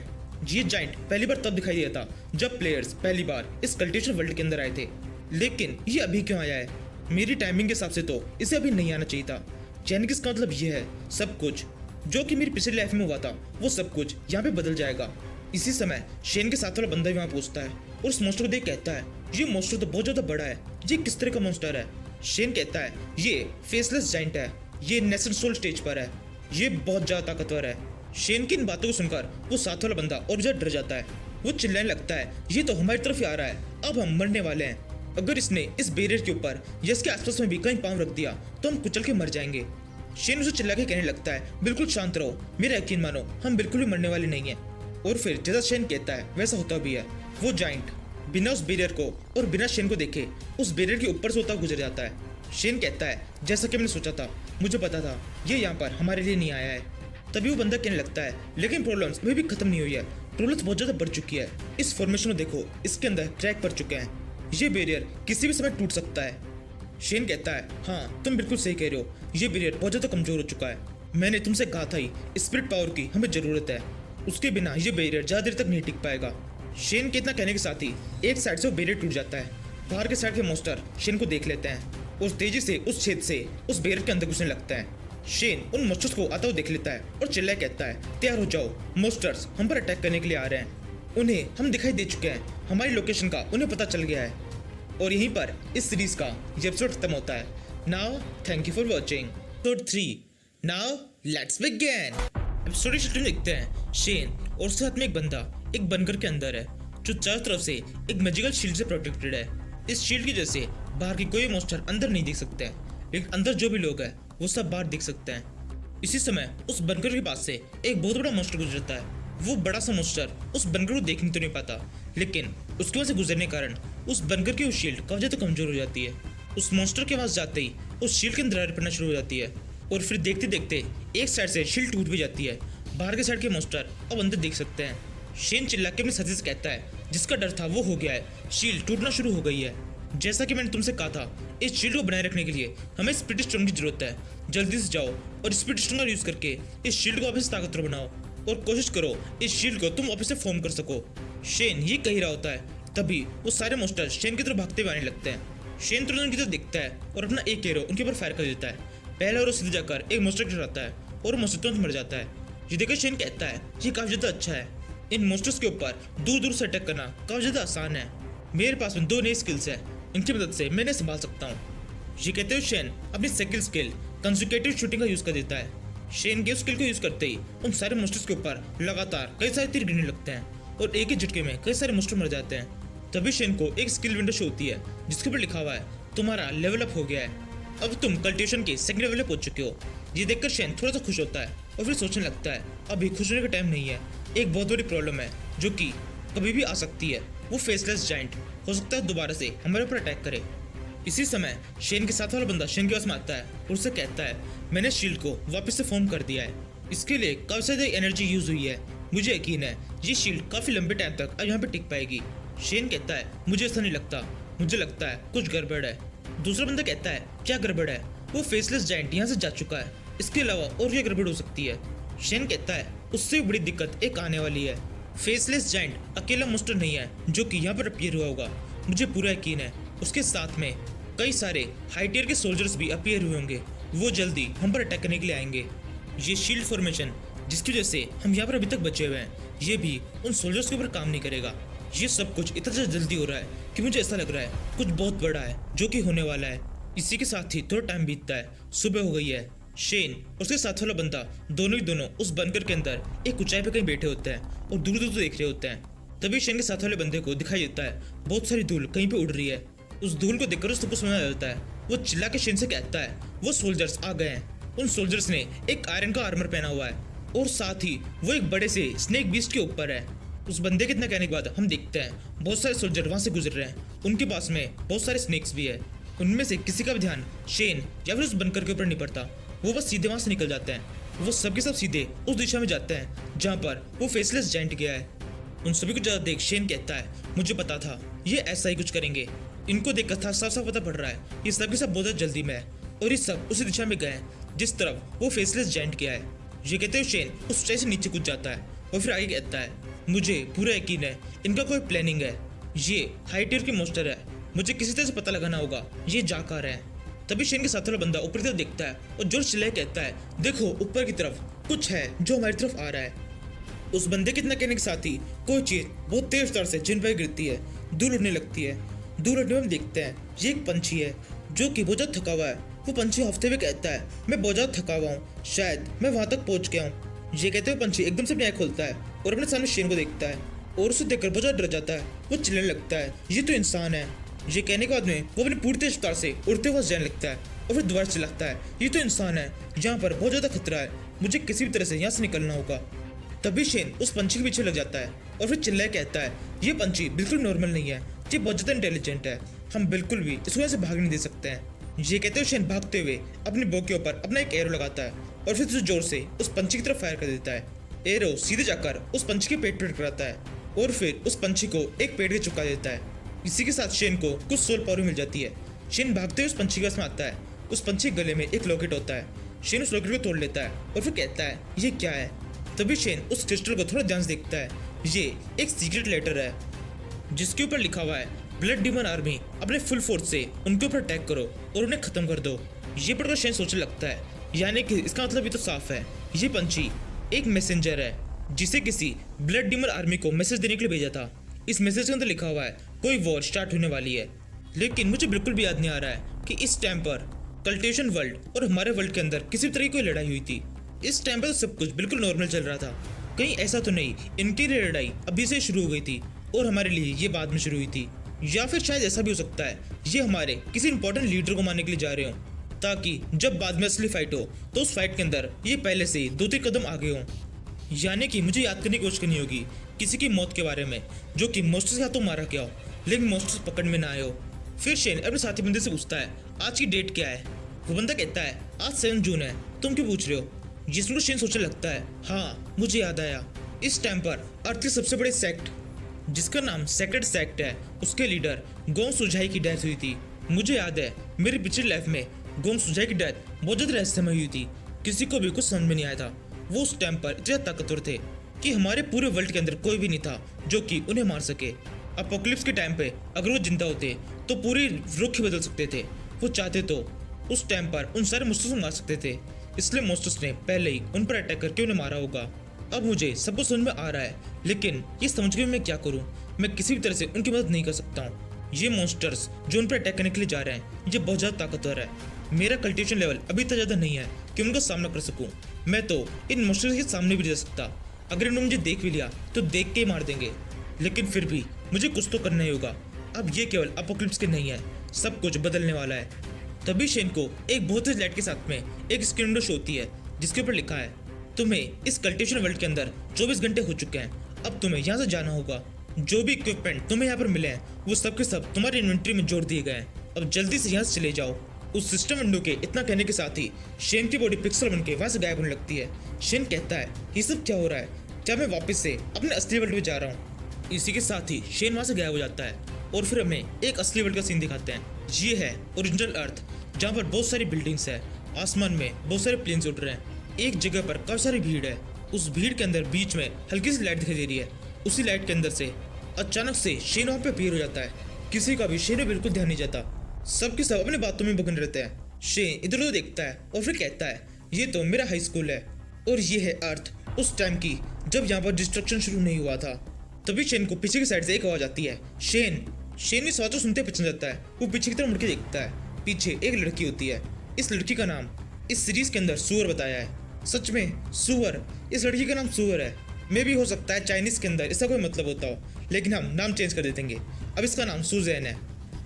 ये जाइंट पहली बार तब दिखाई दिया था जब प्लेयर्स पहली बार इस कल्टिवेशन वर्ल्ड के अंदर आए थे, लेकिन ये अभी क्यों आया है। मेरी टाइमिंग के हिसाब से तो इसे अभी नहीं आना चाहिए था। कहने का इसका मतलब ये है सब कुछ जो कि मेरी पिछली लाइफ में हुआ था वो सब कुछ यहाँ पे बदल जाएगा। इसी समय शेन के साथ वाला बंदा भी वहाँ पहुंचता है और उस मॉन्स्टर को देख कहता है ये मॉन्स्टर तो बहुत ज्यादा बड़ा है, ये किस तरह का मॉन्स्टर है। शेन कहता है ये फेसलेस जाइंट है, ये नेशन सोल स्टेज पर है, ये बहुत ज्यादा ताकतवर है। शेन की इन बातों को सुनकर वो साथ वाला बंदा और ज्यादा डर जाता है। वो चिल्लाने लगता है ये तो हमारी तरफ ही आ रहा है, अब हम मरने वाले हैं। अगर इसने इस बैरियर के ऊपर या इसके आसपास में भी कहीं पाँव रख दिया तो हम कुचल के मर जाएंगे। शेन उसे चिल्ला के कहने लगता है बिल्कुल शांत रहो, मेरा यकीन मानो, हम बिल्कुल भी मरने वाले नहीं हैं। और फिर जैसा शेन कहता है वैसा होता भी है। वो जाइंट बिना उस बैरियर को और बिना शेन को देखे उस बैरियर के ऊपर से होता गुजर जाता है। शेन कहता है जैसा कि मैंने सोचा था, मुझे पता था ये यहाँ पर हमारे लिए नहीं आया है। तभी वो बंदा कहने लगता है लेकिन प्रॉब्लम्स अभी भी खत्म नहीं हुई है, प्रॉब्लम्स बहुत ज्यादा बढ़ चुकी है। इस फॉर्मेशन को देखो, इसके अंदर क्रैक पड़ चुके हैं, ये बैरियर किसी भी समय टूट सकता है। शेन कहता है हाँ तुम बिल्कुल सही कह रहे हो, ये बैरियर बहुत ज्यादा कमजोर हो चुका है। मैंने तुमसे कहा था ही स्पिरिट पावर की हमें जरूरत है, उसके बिना ये बैरियर ज्यादा देर तक नहीं टिक पाएगा। शेन के इतना कहने के साथ ही एक साइड से वो बैरियर टूट जाता है। बाहर के साइड के मॉन्स्टर शेन को देख लेते हैं और तेजी से उस छेद से उस बैरियर के अंदर घुसने लगता है। शेन उन मॉन्स्टर्स को आता हुआ देख लेता है और चिल्लाए कहता है तैयार हो जाओ, मॉन्स्टर्स हम पर अटैक करने के लिए आ रहे हैं। उन्हें हम दिखाई दे चुके हैं, हमारी लोकेशन का उन्हें पता चल गया है। और यहीं पर इस सीरीज का ये एपिसोड खत्म होता है। Now thank you for watching episode 3। Now let's begin. Episode शुरू देखते हैं शेन और उसके साथ में एक बंदा एक बंकर के अंदर है जो चारों तरफ से एक मैजिकल शील्ड से प्रोटेक्टेड है। इस शील्ड की वजह से बाहर के कोई मॉन्स्टर अंदर नहीं देख सकते हैं, लेकिन अंदर जो भी लोग हैं वो सब बाहर देख सकते हैं। इसी समय उस बंकर के पास से एक बहुत बड़ा मॉन्स्टर गुजरता है। वो बड़ा सा मॉन्स्टर उस बंकर को देखने तो नहीं पाता, लेकिन उसके वजह से गुजरने के कारण उस बंकर की उस शील्ड काफी ज्यादा कमजोर हो जाती है। उस मॉन्स्टर के पास जाते ही उस शील्ड के अंदर दरार पड़ना शुरू हो जाती है और फिर देखते देखते एक साइड से शील्ड टूट भी जाती है। बाहर के साइड के मॉन्स्टर अब अंदर देख सकते हैं। शेन चिल्ला के अपने साथी से कहता है जिसका डर था वो हो गया है, शील्ड टूटना शुरू हो गई है। जैसा कि मैंने तुमसे कहा था इस शील्ड को बनाए रखने के लिए हमें स्पिरिट स्टोन की जरूरत है। जल्दी से जाओ और स्पिरिट स्टोन का यूज करके इस शील्ड को वापस से ताकतवर बनाओ और कोशिश करो इस शील्ड को तुम वापस से फॉर्म कर सको। शेन ये कह रहा होता है तभी वो सारे मॉन्स्टर शेन की तरफ भागते हुए आने लगते हैं। शेन तुरंत उनकी तरफ देखता है और अपना एक एरो उनके ऊपर फायर कर देता है। पहला एरो सीधे जाकर एक मॉन्स्टर के आता है और मॉन्स्टर तुरंत मर जाता है। ये देखकर शेन कहता है ये काफी ज्यादा अच्छा है, इन मॉन्स्टर्स के ऊपर दूर दूर से अटैक करना काफी ज्यादा आसान है। मेरे पास में 2 नई स्किल्स है, इनकी मदद से मैं इन्हें संभाल सकता हूँ। ये कहते हुए शेन अपनी सेकंड स्किल कंसेक्यूटिव शूटिंग का यूज कर देता है। शेन के स्किल को यूज करते ही उन सारे मॉन्स्टर्स के ऊपर लगातार कई सारे तीर गिरने लगते हैं और एक ही झटके में कई सारे मॉन्स्टर मर जाते हैं। तभी शेन को एक स्किल विंडो शो होती है जिसके ऊपर लिखा हुआ है तुम्हारा लेवल अप हो गया है, अब तुम कल्टिवेशन के सेकंड लेवल पे पहुंच चुके हो। ये देखकर शेन थोड़ा सा खुश होता है और फिर सोचने लगता है अभी खुश होने का टाइम नहीं है, एक बहुत बड़ी प्रॉब्लम है जो कि कभी भी आ सकती है। वो फेसलेस जाइंट हो सकता है दोबारा से हमारे ऊपर अटैक करे। इसी समय शेन के साथ वाला बंदा शेन के पास में आता है और उससे कहता है मैंने शील्ड को वापस से फॉर्म कर दिया है, इसके लिए काफी सारी एनर्जी यूज हुई है, मुझे यकीन है ये शील्ड काफी लंबे टाइम तक अब यहाँ पे टिक पाएगी। शेन कहता है मुझे ऐसा नहीं लगता, मुझे लगता है कुछ गड़बड़ है। दूसरा बंदा कहता है क्या गड़बड़ है, वो फेसलेस जाइंट यहाँ से जा चुका है, इसके अलावा और क्या गड़बड़ हो सकती है। शेन कहता है उससे भी बड़ी दिक्कत एक आने वाली है। फेसलेस जायंट अकेला मोस्टर नहीं है जो कि यहाँ पर अपीयर हुआ होगा, मुझे पूरा यकीन है उसके साथ में कई सारे हाई टियर के सोल्जर्स भी अपीयर हुए होंगे। वो जल्दी हम पर अटैक करने के लिए आएंगे। ये शील्ड फॉर्मेशन जिसकी वजह से हम यहाँ पर अभी तक बचे हुए हैं, ये भी उन सोल्जर्स के ऊपर काम नहीं करेगा। ये सब कुछ इतना ज़्यादा जल्दी हो रहा है कि मुझे ऐसा लग रहा है कुछ बहुत बड़ा है जो कि होने वाला है। इसी के साथ ही थोड़ा टाइम बीतता है, सुबह हो गई है। शेन और उसके साथ वाला बंदा दोनों ही दोनों उस बंकर के अंदर एक ऊंचाई पे कहीं बैठे होते हैं और दूर दूर देख रहे होते हैं। तभी शेन के साथ वाले बंदे को दिखाई देता है बहुत सारी धूल कहीं पे उड़ रही है। उस धूल को देखकर उसको समझ आ जाता है। वो चिल्ला के शेन से कहता है वो सोल्जर्स आ गए हैं। उन सोल्जर्स ने एक आयरन का आर्मर पहना हुआ है और साथ ही वो एक बड़े से स्नेक बीस्ट के ऊपर है। उस बंदे के इतना कहने के बाद हम देखते हैं बहुत सारे सोल्जर वहां से गुजर रहे हैं। उनके पास में बहुत सारे स्नेक्स भी है। उनमें से किसी का भी ध्यान शेन या फिर उस बंकर के ऊपर नहीं पड़ता। वो बस सीधे वहां से निकल जाते हैं। वो सबके सब सीधे उस दिशा में जाते हैं जहाँ पर वो फेसलेस जायंट गया है। उन सभी को ज्यादा देख शेन कहता है मुझे पता था ये ऐसा ही कुछ करेंगे। इनको देखकर था साफ साफ पता पड़ रहा है ये सबके सब बहुत जल्दी में है और ये सब उसी दिशा में गए जिस तरफ वो फेसलेस जायंट गया है। ये कहते हुए शेन उस ऊंचाई से नीचे कूद जाता है और फिर आगे कहता है मुझे पूरा यकीन है इनका कोई प्लानिंग है। ये हाई टियर की मोस्टर है, मुझे किसी तरह से पता लगाना होगा ये जा कर रहे हैं। तभी शेन के साथ वाला बंदा ऊपर की तरफ देखता है और जोर चिल्लाए कहता है देखो ऊपर की तरफ कुछ है जो हमारी तरफ आ रहा है। उस बंदे के इतना कहने के साथ ही कोई चीज बहुत तेज रफ्तार से जिन पर गिरती है, धूल उड़ने लगती है। धूल उड़ने में हम देखते हैं ये एक पंछी है जो कि बहुत ज्यादा थका हुआ है। वो पंछी हफ्ते में कहता है मैं बहुत ज्यादा थका हुआ हूँ, शायद मैं वहां तक पहुंच गया हूँ। ये कहते हुए पंछी एकदम से अपनी आँख खोलता है और अपने सामने शेन को देखता है और उसे देखकर बहुत ज्यादा डर जाता है। वो चिल्लाने लगता है ये तो इंसान है। ये कहने के बाद में वो अपनी पूरी तेज रफ्तार से उड़ते हुए जाने लगता है और फिर दोबारा चिल्लाता है ये तो इंसान है, यहाँ पर बहुत ज्यादा खतरा है, मुझे किसी भी तरह से यहाँ से निकलना होगा। तभी शेन उस पंछी के पीछे लग जाता है और फिर चिल्लाए कहता है ये पंछी बिल्कुल नॉर्मल नहीं है, ये बहुत ज्यादा इंटेलिजेंट है, हम बिल्कुल भी इसको यहाँ से भाग नहीं दे सकते हैं। ये कहते हुए शेन भागते हुए अपनी बो के ऊपर अपना एक एरो लगाता है और फिर उसे जोर से उस पंछी की तरफ फायर कर देता है। एरो सीधे जाकर उस पंछी के पेट पर टकराता है और फिर उस पंछी को एक पेड़ के चिपका देता है। इसी के साथ शेन को कुछ सोल पावर मिल जाती है। शेन भागते हुए उस पंछी के पास में आता है। उस पंछी के गले में एक लॉकेट होता है। शेन उस लॉकेट को तोड़ लेता है और फिर कहता है ये क्या है। तभी शेन उस क्रिस्टल को थोड़ा ध्यान से देखता है। ये एक सीक्रेट लेटर है जिसके ऊपर लिखा हुआ है ब्लड डीमन आर्मी अपने फुल फोर्स से उनके ऊपर अटैक करो और उन्हें खत्म कर दो। ये पढ़कर शेन सोचने लगता है यानी कि इसका मतलब ये तो साफ है ये पंछी एक मैसेंजर है जिसे किसी ब्लड डीमन आर्मी को मैसेज देने के लिए भेजा था। इस मैसेज के अंदर लिखा हुआ है कोई वॉर स्टार्ट होने वाली है। लेकिन मुझे बिल्कुल भी याद नहीं आ रहा है कि इस टाइम पर कल्टेशन वर्ल्ड और हमारे वर्ल्ड के अंदर किसी तरह की कोई लड़ाई हुई थी। इस टाइम पर तो सब कुछ बिल्कुल नॉर्मल चल रहा था। कहीं ऐसा तो नहीं इनकी लड़ाई अभी से शुरू हो गई थी और हमारे लिए ये बाद में शुरू हुई थी। या फिर शायद ऐसा भी हो सकता है ये हमारे किसी इंपॉर्टेंट लीडर को मारने के लिए जा रहे हो ताकि जब बाद में असली फाइट हो तो उस फाइट के अंदर ये पहले से 2-3 कदम आगे हो। यानी कि मुझे याद करने की कोशिश करनी होगी किसी की मौत के बारे में जो कि मोस्टर्स के हाथों मारा गया हो लेकिन मोस्टर्स पकड़ में ना आए हो। फिर शेन अपने साथी बंदे से पूछता है आज की डेट क्या है। वो बंदा कहता है आज 7 जून है, तुम क्यों पूछ रहे हो। जिसमें शेन सोचने लगता है हाँ मुझे याद आया, इस टाइम पर अर्थ के सबसे बड़े सेक्ट जिसका नाम सेक्रेड सेक्ट है उसके लीडर गोंग सुझाई की डेथ हुई थी। मुझे याद है मेरी पिछली लाइफ में गोंग सुझाई की डेथ बहुत ज्यादा रहस्यमय हुई थी, किसी को भी कुछ समझ में नहीं आया था। वो उस टाइम पर इतने ताकतवर थे कि हमारे पूरे वर्ल्ड के अंदर कोई भी नहीं था जो कि उन्हें मार सके। अपोकलिप्स के टाइम पे अगर वो जिंदा होते तो पूरी रुख ही बदल सकते थे। वो चाहते तो उस टाइम पर उन सारे मोस्टर्स को मार सकते थे, इसलिए मोस्टर्स ने पहले ही उन पर अटैक करके उन्हें मारा होगा। अब मुझे सब कुछ समझ में आ रहा है लेकिन ये समझ के मैं क्या करूं, मैं किसी भी तरह से उनकी मदद नहीं कर सकता हूँ। ये मॉन्स्टर्स जो उन पर अटैक करने के लिए जा रहे हैं ये बहुत ज़्यादा ताकतवर है। मेरा कल्टिवेशन लेवल अभी तक ज़्यादा नहीं है कि उनका सामना कर सकूं। मैं तो इन मॉन्स्टर्स के सामने भी नहीं जा सकता। अगर इन्होंने मुझे देख भी लिया तो देख के ही मार देंगे, लेकिन फिर भी मुझे कुछ तो करना ही होगा। अब ये केवल अपोकलिप्स के नहीं है, सब कुछ बदलने वाला है। तभी शेन को एक बहुत ही लाइट के साथ में एक स्क्रीन विंडो शो होती है जिसके ऊपर लिखा है तुम्हें इस कल्टिवेशन वर्ल्ड के अंदर 24 घंटे हो चुके हैं, अब तुम्हें यहाँ से जाना होगा। जो भी इक्विपमेंट तुम्हें यहाँ पर मिले हैं वो सब के सब तुम्हारी इन्वेंट्री में जोड़ दिए गए हैं, अब जल्दी से यहाँ से चले जाओ। उस सिस्टम विंडो के इतना कहने के साथ ही शेन की बॉडी पिक्सल बन के वहाँ से गायब होने लगती है। शेन कहता है ये सब क्या हो रहा है, क्या मैं वापस से अपने असली वर्ल्ड में जा रहा हूँ। इसी के साथ ही शेन वहाँ से गायब हो जाता है और फिर हमें एक असली वर्ल्ड का सीन दिखाते हैं। ये है ओरिजिनल अर्थ जहाँ पर बहुत सारी बिल्डिंग्स है, आसमान में बहुत सारे प्लेन्स उड़ रहे हैं, एक जगह पर काफी सारी भीड़ है उस भीड़ के अंदर बीच में हल्की सी लाइट दिखाई दे रही है। उसी लाइट के अंदर से अचानक से शेन वहाँ पे अपीयर हो जाता है। किसी का भी शेन में बिल्कुल ध्यान नहीं जाता, सबके सब अपने बातों में मगन रहते हैं। शेन इधर उधर देखता है और फिर कहता है ये तो मेरा हाई स्कूल है और ये है अर्थ उस टाइम की जब यहाँ पर डिस्ट्रक्शन शुरू नहीं हुआ था। तभी शेन को पीछे की साइड से एक आवाज आती है। शेन इस आवाज को सुनते पहचान जाता है। वो पीछे की तरफ मुड़ के देखता है, पीछे एक लड़की होती है। इस लड़की का नाम इस सीरीज के अंदर सुअर बताया है। सच में सुअर, इस लड़की का नाम सुअर है। मे भी हो सकता है चाइनीज के अंदर इसका कोई मतलब होता हो, लेकिन हम नाम चेंज कर देंगे। अब इसका नाम सुजैन है।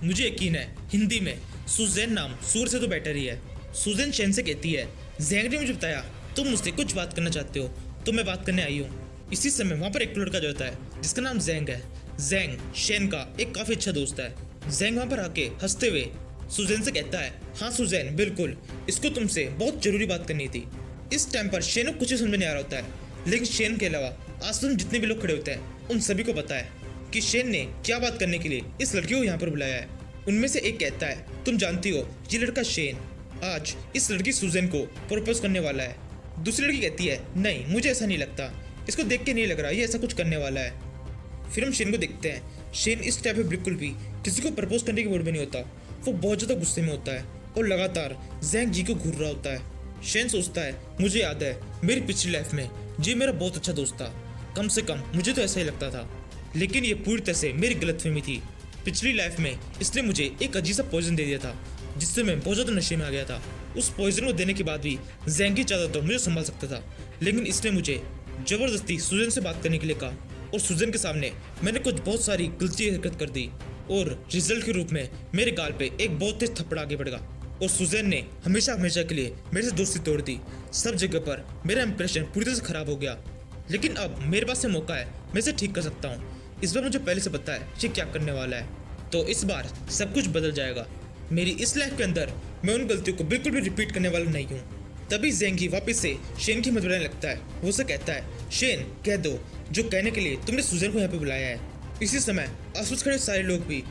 मुझे यकीन है हिंदी में सुजैन नाम सुअर से तो बेटर ही है। सुजैन शेन से कहती है ज़ैंग ने मुझे बताया तुम मुझसे कुछ बात करना चाहते हो, तो मैं बात करने आई हूँ। इसी समय वहाँ पर एक लड़का जो होता है जिसका नाम ज़ैंग है। ज़ैंग शेन का एक काफी अच्छा दोस्त है। ज़ैंग वहाँ पर आके हंसते हुए सुजैन से कहता है हाँ सुजैन बिल्कुल, इसको तुमसे बहुत जरूरी बात करनी थी। इस टाइम पर शेन को कुछ ही समझ में नहीं आ रहा होता है, लेकिन शेन के अलावा आसपास में जितने भी लोग खड़े होते हैं उन सभी को पता है कि शेन ने क्या बात करने के लिए इस लड़की को यहाँ पर बुलाया है। उनमें से एक कहता है तुम जानती हो ये लड़का शेन आज इस लड़की सुजैन को प्रपोज करने वाला है। दूसरी लड़की कहती है नहीं मुझे ऐसा नहीं लगता, इसको देख के नहीं लग रहा ये ऐसा कुछ करने वाला है। फिर हम शेन को देखते हैं। शेन इस टाइप में बिल्कुल भी किसी को प्रपोज करने की मूड में नहीं होता। वो बहुत ज़्यादा गुस्से में होता है और लगातार ज़ैंग जी को घूर रहा होता है। शेन सोचता है मुझे याद है मेरी पिछली लाइफ में ये मेरा बहुत अच्छा दोस्त था, कम से कम मुझे तो ऐसा ही लगता था, लेकिन ये पूरी तरह से मेरी गलतफहमी थी। पिछली लाइफ में इसने मुझे एक अजीब सा पॉइजन दे दिया था जिससे मैं बहुत ज़्यादा नशे में आ गया था। उस पॉइजन को देने के बाद भी ज़ैंग ही चाहता तो मुझे संभाल सकता था, लेकिन इसने मुझे ज़बरदस्ती सुजैन से बात करने के लिए कहा और सुजैन के सामने मैंने कुछ बहुत सारी गलती हरकत कर दी और रिजल्ट के रूप में मेरे गाल पे एक बहुत तेज थप्पड़ आगे बढ़ गया और सुजैन ने हमेशा हमेशा के लिए मेरे से दोस्ती तोड़ दी। सब जगह पर मेरा इंप्रेशन पूरी तरह से खराब हो गया, लेकिन अब मेरे पास से मौका है, मैं इसे ठीक कर सकता हूँ। इस बार मुझे पहले से पता है ये क्या करने वाला है, तो इस बार सब कुछ बदल जाएगा। मेरी इस लाइफ के अंदर मैं उन गलतियों को बिल्कुल भी रिपीट करने वाला नहीं हूँ। तभी ज़ैंगी वापस से शेन की हिम्मत बनाने लगता है। वो उसे कहता है शेन कह दो जो कहने के लिए तुमने सुजैन को यहाँ पे बुलाया है। इसी समय आसपास खड़े सारे लोग भी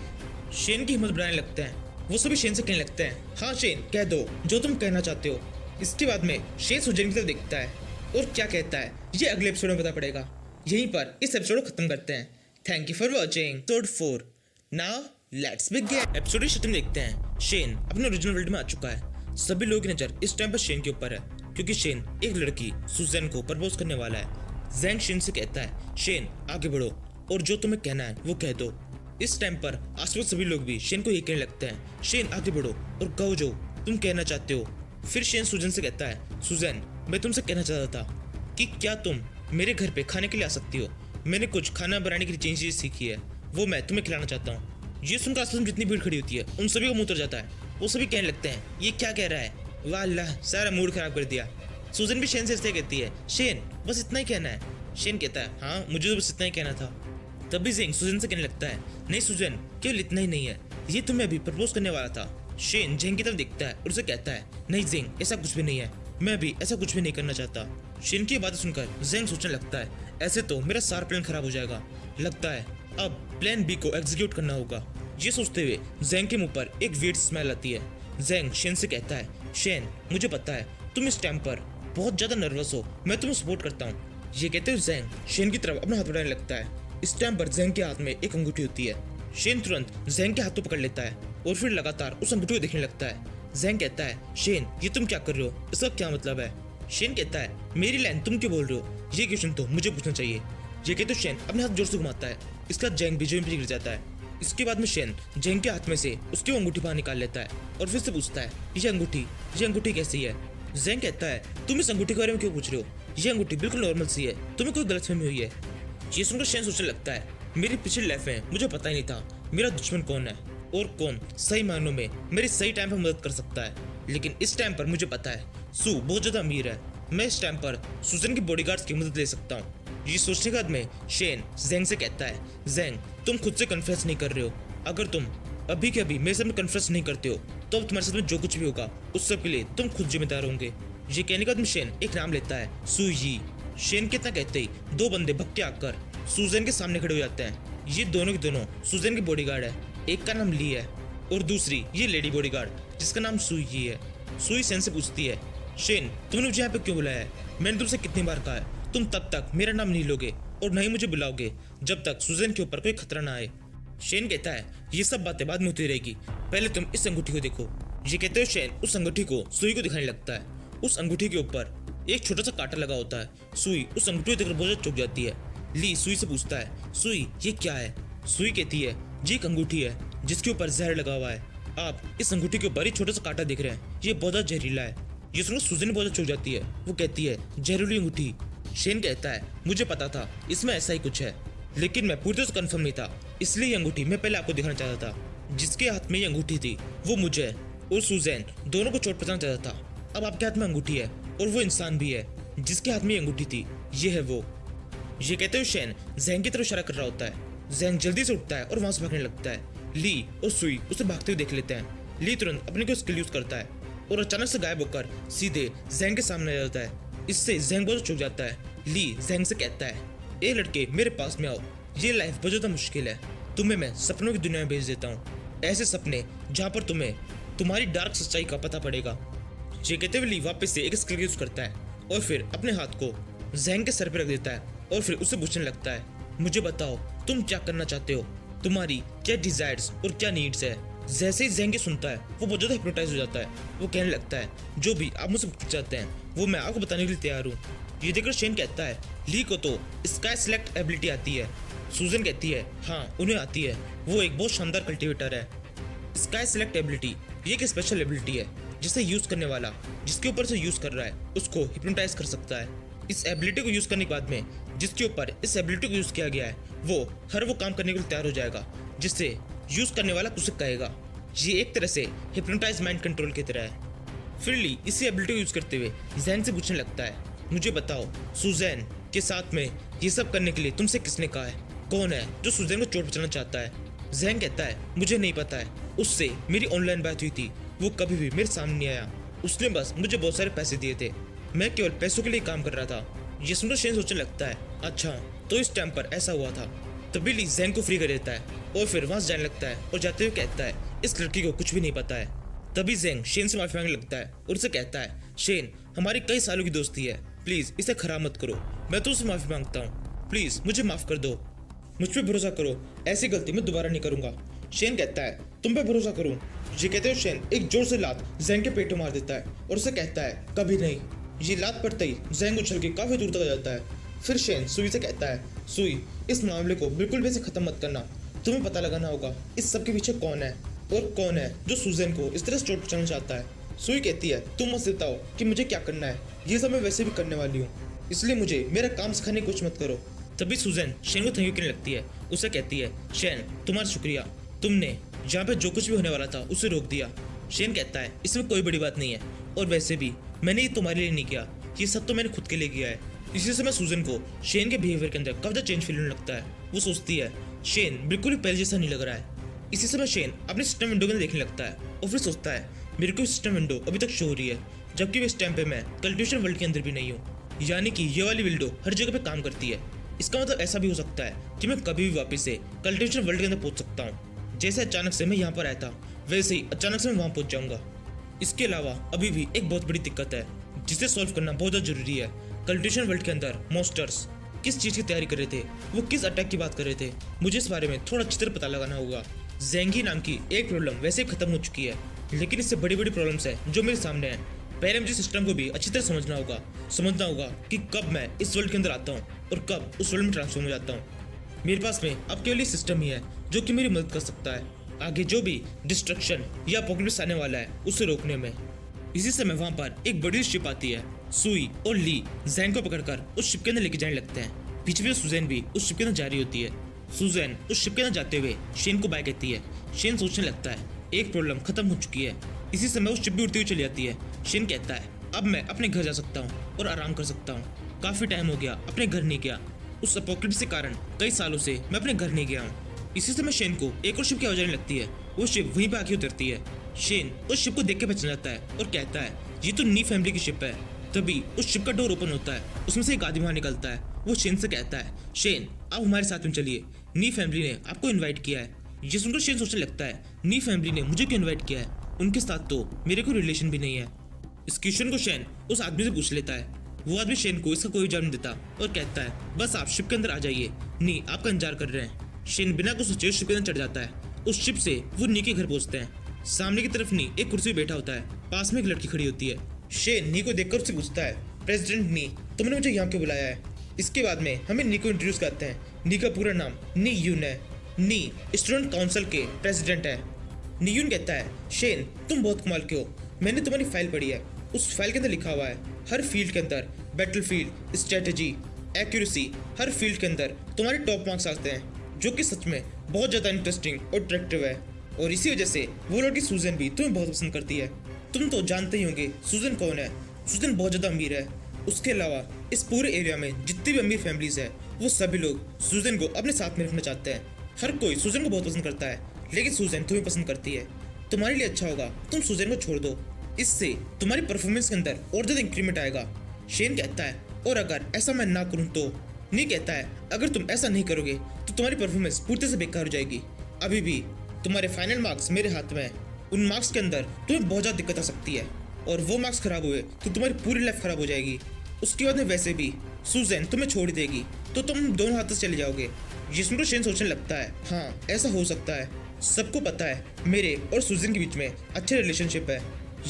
शेन की हिम्मत बनाने लगते हैं। वो सभी शेन से कहने लगते हैं हाँ शेन कह दो जो तुम कहना चाहते हो। इसके बाद में शेन सुजैन की तरफ देखता है और क्या कहता है ये अगले एपिसोड में पता पड़ेगा। यहीं पर इस एपिसोड को खत्म करते हैं। Thank you for watching episode 4। Now let's begin. Episode की शुरुआत में देखते हैं शेन अपने ओरिजिनल वर्ल्ड में आ चुका है। सभी लोगों की नजर इस टाइम पर शेन के ऊपर है क्योंकि शेन एक लड़की सुजैन को प्रपोज करने वाला है। ज़ैंग शेन से कहता है शेन आगे बढ़ो और जो तुम्हें कहना है वो कह दो। इस टाइम पर आसपास सभी लोग भी शेन को ये कहने लगते हैं शेन आगे बढ़ो और कहो जो तुम कहना चाहते हो। फिर शेन सुजैन से कहता है सुजैन मैं तुमसे कहना चाहता था कि क्या तुम मेरे घर पे खाने के लिए आ सकती हो। मैंने कुछ खाना बनाने की चीज़ें सीखी है, वो मैं तुम्हें खिलाना चाहता हूँ। ये सुनकर आसपास में जितनी भीड़ खड़ी होती है उन सभी को मुंह उतर जाता है। वो सभी कहने लगते हैं ये क्या कह रहा है, वाह अल्लाह सारा मूड खराब कर दिया। सुजैन भी शेन से ऐसे कहती है शेन बस इतना ही कहना है। शेन कहता है हाँ मुझे तो बस इतना ही कहना था। तभी ज़ैंग सुजैन से कहने लगता है नहीं सुजैन केवल इतना ही नहीं है, ये तुम्हें अभी प्रपोज करने वाला था। शेन ज़ैंग की तरफ देखता है और उसे कहता है नहीं ज़ैंग ऐसा कुछ भी नहीं है, मैं अभी ऐसा कुछ भी नहीं करना चाहता। शेन की बातें सुनकर ज़ैंग सोचने लगता है ऐसे तो मेरा सारा प्लान खराब हो जाएगा, लगता है अब प्लान बी को एग्जीक्यूट करना होगा। ये सोचते हुए ज़ैंग के मुंह पर एक वियर्ड स्मेल आती है। ज़ैंग शेन से कहता है शेन मुझे पता है तुम इस टाइम पर बहुत ज़्यादा नर्वस हो, मैं तुम्हें सपोर्ट करता हूँ। ये कहते हुए ज़ैंग शेन की तरफ अपना हाथ बढ़ाने लगता है। इस टाइम पर ज़ैंग के हाथ में एक अंगूठी होती है। शेन तुरंत ज़ैंग के हाथ को पकड़ लेता है और फिर लगातार उस अंगूठी को देखने लगता है। ज़ैंग कहता है शेन ये तुम क्या कर रहे हो, इसका क्या मतलब है। शेन कहता है मेरी लाइन तुम क्यों बोल रहे हो, ये क्वेश्चन तो मुझे पूछना चाहिए। ये कहते शेन अपने हाथ जोर से घुमाता है। इसका ज़ैंग भी जमीन पर गिर जाता है। इसके बाद में शेन ज़ैंग के हाथ में से उसकी वो अंगूठी बाहर निकाल लेता है और फिर से पूछता है ये अंगूठी कैसी है। ज़ैंग कहता है तुम इस अंगूठी के बारे में क्यों पूछ रहे हो, ये अंगूठी बिल्कुल नॉर्मल सी है, तुम्हें कोई गलतफहमी हुई है। ये सुनकर शेन सोचने लगता है मेरी पिछली लाइफ में मुझे पता ही नहीं था मेरा दुश्मन कौन है और कौन सही मायनों में मेरी सही टाइम पर मदद कर सकता है, लेकिन इस टाइम पर मुझे पता है सू बहुत ज़्यादा अमीर है, मैं इस टाइम पर सुजैन की बॉडीगार्ड्स की मदद ले सकता हूँ। ये सोचने के बाद में शेन ज़ैंग से कहता है ज़ैंग तुम खुद से कन्फेस नहीं कर रहे हो, अगर तुम अभी के अभी मेरे साथ में कन्फेस नहीं करते हो तो अब तुम्हारे साथ में जो कुछ भी होगा उस सब के लिए तुम खुद जिम्मेदार होंगे। ये कहने के बाद में शेन एक नाम लेता है सू यी। शेन के इतना कहते ही दो बंदे भक्के आकर सुजैन के सामने खड़े हो जाते हैं। ये दोनों के दोनों सुजैन के बॉडीगार्ड है, एक का नाम ली है और दूसरी ये लेडी बॉडीगार्ड जिसका नाम सुई ही है। सुई शेन से पूछती है शेन तुमने मुझे यहाँ पे क्यों बुलाया है, मैंने तुमसे कितनी बार कहा है तुम तब तक मेरा नाम नहीं लोगे और न ही मुझे बुलाओगे जब तक सुजैन के ऊपर कोई खतरा ना आए। शेन कहता है ये सब बातें बाद में होती रहेगी, पहले तुम इस अंगूठी को देखो। ये कहते हुए शेन उस अंगूठी को सुई को दिखाने लगता है। उस अंगूठी के ऊपर एक छोटा सा कांटा लगा होता है। सुई उस अंगूठी को देखकर बहुत ज्यादा चौंक जाती है। ली सुई से पूछता है सुई ये क्या है। सुई कहती है ये एक अंगूठी है जिसके ऊपर जहर लगा हुआ है। आप इस अंगूठी के ऊपर एक छोटा सा कांटा देख रहे हैं, ये बहुत ज्यादा जहरीला है। ये सुनकर सुजैन बहुत ज्यादा चौंक जाती है। वो कहती है जहरीली अंगूठी। शेन कहता है मुझे पता था इसमें ऐसा ही कुछ है, लेकिन मैं पूरी तरह से कंफर्म नहीं था, इसलिए ये अंगूठी मैं पहले आपको दिखाना चाहता था। जिसके हाथ में ये अंगूठी थी वो मुझे और सुजैन दोनों को चोट पहुंचाना चाहता था। अब आपके हाथ में अंगूठी है और वो इंसान भी है जिसके हाथ में ये अंगूठी थी, ये है वो। ये कहते हुए शेन जैंग की तरफ इशारा कर रहा होता है। जैंग जल्दी से उठता है और वहां से भागने लगता है। ली और सुई उसे भागते हुए देख लेते हैं। ली तुरंत अपने को स्किल यूज करता है और अचानक से गायब होकर सीधे जैंग के सामने आ जाता है। इससे जैंग बहुत चौंक जाता है। ली जैंग से कहता है ए लड़के मेरे पास में आओ, ये लाइफ बहुत ज्यादा मुश्किल है, तुम्हें मैं सपनों की दुनिया में भेज देता हूँ, ऐसे सपने जहाँ पर तुम्हें तुम्हारी डार्क सच्चाई का पता पड़ेगा। ये कहते हुए ली वापस से एक स्किल यूज करता है और फिर अपने हाथ को जैंग के सर पे रख देता है और फिर उससे पूछने लगता है मुझे बताओ तुम क्या करना चाहते हो, तुम्हारी क्या डिजायर्स और क्या नीड्स है। जैसे ही जैंग सुनता है वो बहुत ज्यादा हिप्नोटाइज हो जाता है। वो कहने लगता है जो भी आप मुझसे पूछना चाहते हैं वो मैं आपको बताने के लिए तैयार हूँ। ये देखकर शेन कहता है ली को तो स्काई सेलेक्ट एबिलिटी आती है। सुजैन कहती है हाँ उन्हें आती है, वो एक बहुत शानदार कल्टीवेटर है। स्काई सेलेक्ट एबिलिटी ये एक स्पेशल एबिलिटी है जिसे यूज करने वाला जिसके ऊपर से यूज कर रहा है उसको हिप्नोटाइज कर सकता है। इस एबिलिटी को यूज करने के बाद में जिसके ऊपर इस एबिलिटी को यूज किया गया है वो हर वो काम करने के लिए तैयार हो जाएगा जिससे यूज करने वाला कुछ कहेगा। ये एक तरह से हिप्नोटाइज माइंड कंट्रोल की तरह है। फिर ली इसी एबिलिटी को यूज करते हुए जैन से पूछने लगता है मुझे बताओ सुजैन के साथ में ये सब करने के लिए तुमसे किसने कहा है, कौन है जो सुजैन को चोट पहुंचाना चाहता है। जैन कहता है मुझे नहीं पता है, उससे मेरी ऑनलाइन बात हुई थी, वो कभी भी मेरे सामने नहीं आया, उसने बस मुझे बहुत सारे पैसे दिए थे, मैं केवल पैसों के लिए काम कर रहा था। ये सुनकर शेन सोचने लगता है अच्छा तो इस टाइम पर ऐसा हुआ था। तभी ली जैन को फ्री कर देता है और फिर वहां से जाने लगता है और जाते हुए कहता है इस लड़की को कुछ भी नहीं पता है। तभी जैंग शेन से माफी मांगने लगता है और उसे कहता है शेन हमारी कई सालों की दोस्ती है, प्लीज इसे खराब मत करो, मैं तुमसे माफी मांगता हूँ, प्लीज मुझे माफ कर दो, मुझ पे भरोसा करो, ऐसी गलती मैं दोबारा नहीं करूंगा। शेन कहता है तुम पे भरोसा करूं। ये कहते हुए शेन एक जोर से लात जैंग के पेट में मार देता है और उसे कहता है कभी नहीं। ये लात पड़ते ही जैंग उछल के काफी दूर तक आ जाता है। फिर शेन सुई से कहता है सुई इस मामले को बिल्कुल भी ऐसे खत्म मत करना, तुम्हें पता लगाना होगा इस सब के पीछे कौन है और कौन है जो सुजैन को इस तरह से चोट पहुंचाना चाहता है। सुई कहती है तुम मुझसे बताओ कि मुझे क्या करना है, ये सब मैं वैसे भी करने वाली हूँ, इसलिए मुझे मेरा काम सिखाने की कुछ मत करो। तभी सुजैन शेन को थैंक यू कहने लगती है। उसे कहती है शेन तुम्हारा शुक्रिया, तुमने जहाँ पे जो कुछ भी होने वाला था उसे रोक दिया। शेन कहता है इसमें कोई बड़ी बात नहीं है और वैसे भी मैंने ये तुम्हारे लिए नहीं किया, ये सब तो मैंने खुद के लिए किया है। इसी समय सुजैन को शेन के बिहेवियर के अंदर काफी चेंज फील होने लगता है। वो सोचती है शेन बिल्कुल भी पहले जैसा नहीं लग रहा है। इसी समय शेन अपने सिस्टम विंडो के अंदर देखने लगता है और फिर सोचता है मेरे को सिस्टम विंडो अभी तक शो हो रही है, जबकि इस टाइम पे मैं कल्टिवेशन वर्ल्ड के अंदर भी नहीं हूँ, यानी कि ये वाली विंडो हर जगह पे काम करती है। इसका मतलब ऐसा भी हो सकता है कि मैं कभी भी वापस से कल्टिवेशन वर्ल्ड के अंदर पहुंच सकता हूँ। जैसे अचानक से मैं यहाँ पर आया था वैसे ही अचानक से मैं वहाँ पहुंच जाऊंगा। इसके अलावा अभी भी एक बहुत बड़ी दिक्कत है जिसे सॉल्व करना बहुत ज़्यादा जरूरी है। कल्टिवेशन वर्ल्ड के अंदर मॉन्स्टर्स किस चीज़ की तैयारी कर रहे थे, वो किस अटैक की बात कर रहे थे, मुझे इस बारे में थोड़ा अच्छी तरह पता लगाना होगा। जेंगी नाम की एक प्रॉब्लम वैसे ही खत्म हो चुकी है, लेकिन इससे बड़ी बड़ी प्रॉब्लम्स है जो मेरे सामने है। पहले मुझे सिस्टम को भी अच्छी तरह समझना होगा कि कब मैं इस वर्ल्ड के अंदर आता हूँ और कब उस वर्ल्ड में ट्रांसफॉर्म हो जाता हूँ। मेरे पास में अब केवल सिस्टम ही है जो कि मेरी मदद कर सकता है आगे जो भी डिस्ट्रक्शन या अपोकलिप्स आने वाला है उसे रोकने में। इसी समय वहाँ पर एक बड़ी शिप आती है। सुई और ली जैंग को पकड़कर उस शिप के अंदर लेके जाने लगते हैं। पीछे भी सुजैन भी उस शिप के अंदर जा रही होती है। सुजैन उस शिप के अंदर जाते हुए शेन को बाय कहती है। शेन सोचने लगता है एक प्रॉब्लम खत्म हो चुकी है। इसी समय उस शिप भी उड़ती हुई चली जाती है। शेन कहता है अब मैं अपने घर जा सकता हूँ और आराम कर सकता हूँ, काफी टाइम हो गया अपने घर नहीं गया, उस अपोकलिप्स के कारण कई सालों से मैं अपने घर नहीं गया हूँ। इसी समय शेन को एक और शिप की आवाज आने लगती है। वो शिप वहीं पे आके उतरती है। शेन उस शिप को देख के पहचान जाता है और कहता है ये तो नी फैमिली की शिप है। तभी उस शिप का डोर ओपन होता है, उसमें से एक आदमी वहां निकलता है। वो शेन से कहता है शेन आप हमारे साथ में चलिए, नी फैमिली ने आपको इन्वाइट किया है। ये सुनकर शेन सोचने लगता है नी फैमिली ने मुझे क्यों इन्वाइट किया है, उनके साथ तो मेरे कोई रिलेशन भी नहीं है। इस क्वेश्चन को शेन उस आदमी से पूछ लेता है। वो आदमी शेन को इसका कोई जवाब नहीं देता और कहता है बस आप शिप के अंदर आ जाइए, नी आपका इंतजार कर रहे हैं। शेन बिना कुछ सोचे शिप के अंदर चढ़ जाता है। उस शिप से वो नी के घर पहुंचते हैं। सामने की तरफ नी एक कुर्सी पे बैठा होता है, पास में एक लड़की खड़ी होती है। शेन नी को देखकर उससे पूछता है, प्रेसिडेंट नी, तुमने मुझे यहाँ क्यों बुलाया है? इसके बाद में हमें नी को इंट्रोड्यूस करते हैं। नी का पूरा नाम नी यून है। नी स्टूडेंट काउंसिल के प्रेसिडेंट है। नी यून कहता है, शेन तुम बहुत कमाल के हो, मैंने तुम्हारी फाइल पढ़ी है। उस फाइल के अंदर लिखा हुआ है हर फील्ड के अंदर, बैटलफील्ड, स्ट्रेटजी, एक्यूरेसी, हर फील्ड के अंदर तुम्हारे टॉप मार्क्स आते हैं, जो कि सच में बहुत ज़्यादा इंटरेस्टिंग और अट्रैक्टिव है। और इसी वजह से वो लड़की सूजन भी तुम्हें बहुत पसंद करती है। तुम तो जानते ही होंगे सूजन कौन है। सूजन बहुत ज़्यादा अमीर है। उसके अलावा इस पूरे एरिया में जितनी भी अमीर फैमिलीज है वो सभी लोग सूजन को अपने साथ में रखना चाहते हैं। हर कोई सूजन को बहुत पसंद करता है, लेकिन सूजन तुम्हें पसंद करती है। तुम्हारे लिए अच्छा होगा तुम सूजन को छोड़ दो, इससे तुम्हारी परफॉर्मेंस के अंदर और ज़्यादा इंक्रीमेंट आएगा। शेन कहता है, और अगर ऐसा मैं ना करूँ तो? नी कहता है, अगर तुम ऐसा नहीं करोगे तो तुम्हारी परफॉर्मेंस पूरी से बेकार हो जाएगी। अभी भी तुम्हारे फाइनल मार्क्स मेरे हाथ में है। उन मार्क्स के अंदर तुम्हें बहुत ज़्यादा दिक्कत आ सकती है, और वो मार्क्स खराब हुए तो तुम्हारी पूरी लाइफ खराब हो जाएगी। उसके बाद में वैसे भी सूजन तुम्हें छोड़ देगी तो तुम दोनों हाथों से चले जाओगे। जिसमें तो शेन सोचने लगता है, हाँ ऐसा हो सकता है। सबको पता है मेरे और सूजन के बीच में अच्छे रिलेशनशिप है,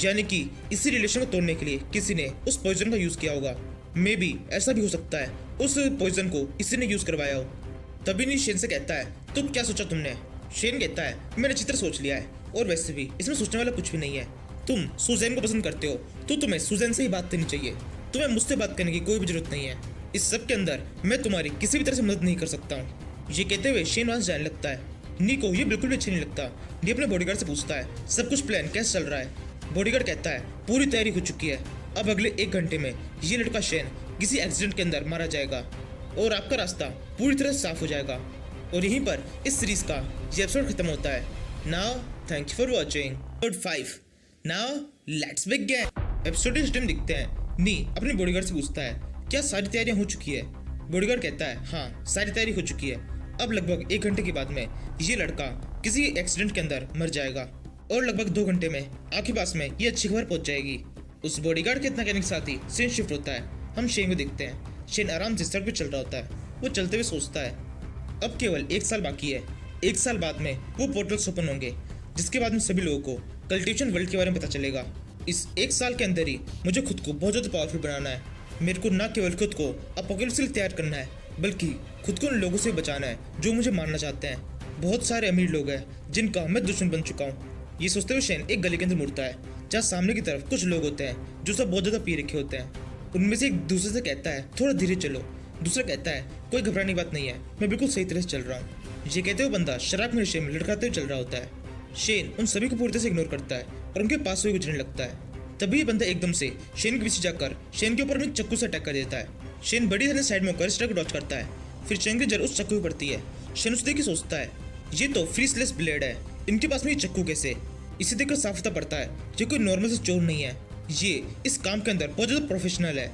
यानी कि इसी रिलेशन को तोड़ने के लिए किसी ने उस पॉइजन का यूज़ किया होगा। मे बी ऐसा भी हो सकता है उस पॉइजन को इसी ने यूज़ करवाया हो। तभी नहीं शेन से कहता है, तो क्या सोचा तुमने? शेन कहता है, मैंने अच्छी तरह सोच लिया है, और वैसे भी इसमें सोचने वाला कुछ भी नहीं है। तुम सूजन को पसंद करते हो तो तुम्हें सूजन से ही बात करनी चाहिए, तुम्हें मुझसे बात करने की कोई भी जरूरत नहीं है। इस सब के अंदर मैं तुम्हारी किसी भी तरह से मदद नहीं कर सकता हूँ। ये कहते हुए शेन वहां से जाने लगता है। नी को ये बिल्कुल भी अच्छा नहीं लगता। नी अपने बॉडीगार्ड से पूछता है, सब कुछ प्लान कैसे चल रहा है? बॉडीगार्ड कहता है, पूरी तैयारी हो चुकी है। अब अगले 1 घंटे में ये लड़का शेन किसी एक्सीडेंट के अंदर मारा जाएगा और आपका रास्ता पूरी तरह साफ हो जाएगा। और यहीं पर इस सीरीज का ये एपिसोड खत्म होता है। Now thank you for watching episode 5। Now let's begin. Episode के स्टार्टिंग दिखते हैं, नी अपने बॉडीगार्ड से पूछता है, क्या सारी तैयारियां हो चुकी है? बॉडीगार्ड कहता है, हाँ सारी तैयारी हो चुकी है। अब लगभग 1 घंटे के बाद में ये लड़का किसी एक्सीडेंट के अंदर मर जाएगा, और लगभग 2 घंटे में आपके पास में ये अच्छी खबर पहुंच जाएगी। उस बॉडीगार्ड के इतना कहने के साथ ही सीन शिफ्ट होता है। हम शेन को देखते हैं। शेन आराम से सड़क पर चल रहा होता है। वो चलते हुए सोचता है, अब केवल 1 साल बाकी है। 1 साल बाद में वो पोर्टल्स ओपन होंगे, जिसके बाद में सभी लोगों को कल्टिवेशन वर्ल्ड के बारे में पता चलेगा। इस 1 साल के अंदर ही मुझे खुद को बहुत ज़्यादा पावरफुल बनाना है। मेरे को न केवल खुद को अपोकैलिप्स के लिए तैयार करना है, बल्कि खुद को उन लोगों से बचाना है जो मुझे मारना चाहते हैं। बहुत सारे अमीर लोग हैं जिनका मैं दुश्मन बन चुका हूँ। ये सोचते हुए शेन एक गली के अंदर मुड़ता है, जहाँ सामने की तरफ कुछ लोग होते हैं जो सब बहुत ज़्यादा पी रखे होते हैं। उनमें से एक दूसरे से कहता है, थोड़ा धीरे चलो। दूसरा कहता है, कोई घबराने की बात नहीं है, मैं बिल्कुल सही तरह से चल रहा हूँ। ये कहते हुए बंदा शराब के नशे में लड़खड़ाते हुए चल रहा होता है। शेन उन सभी को पूरी तरह से इग्नोर करता है और उनके पास हुए गुजरने लगता है। तभी ये बंदा एकदम से शेन के पीछे जाकर शेन के ऊपर अपने चक्कू से अटैक कर देता है। शेन बड़ी तरह साइड में होकर इस ट्रक डॉच करता है। फिर शेन की नजर उस चक्कू पर पड़ती है। शेन उसे देख के सोचता है, ये तो फ्रीसलेस ब्लेड है, इनके पास में ये चक्कू कैसे? इसे देखकर साफ पता पड़ता है ये कोई नॉर्मल से चोर नहीं है, ये इस काम के अंदर बहुत ज़्यादा प्रोफेशनल है।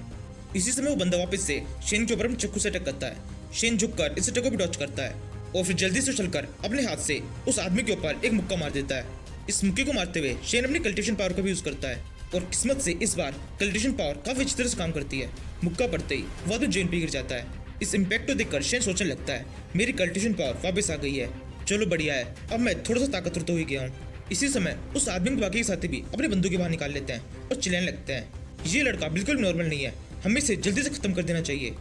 इसी समय वो बंदा वापस से शेन के ऊपर अपने चक्कू से अटैक करता है। शेन झुककर इस अटैक को भी डॉच करता है और फिर जल्दी से चलकर अपने हाथ से उस आदमी के ऊपर एक मुक्का मार देता है। इस मुक्के को मारते हुए शेन अपनी कल्टिवेशन पावर का भी यूज करता है, और किस्मत से इस बार कल्टिवेशन पावर काफी अच्छी तरह से काम करती है। मुक्का पड़ते ही वो आदमी जमीन पे गिर जाता है। इस इम्पैक्ट को देखकर शेन सोचने लगता है, मेरी कल्टिवेशन पावर वापस आ गई है, चलो बढ़िया है, अब मैं थोड़ा सा ताकतवर तो हो गया हूँ। इसी समय उस आदमी के बाकी साथी भी अपने बंदूक बाहर निकाल लेते हैं और चिल्लाने लगते हैं, ये लड़का बिल्कुल भी नॉर्मल नहीं है, हमें इसे जल्दी से खत्म कर देना चाहिए।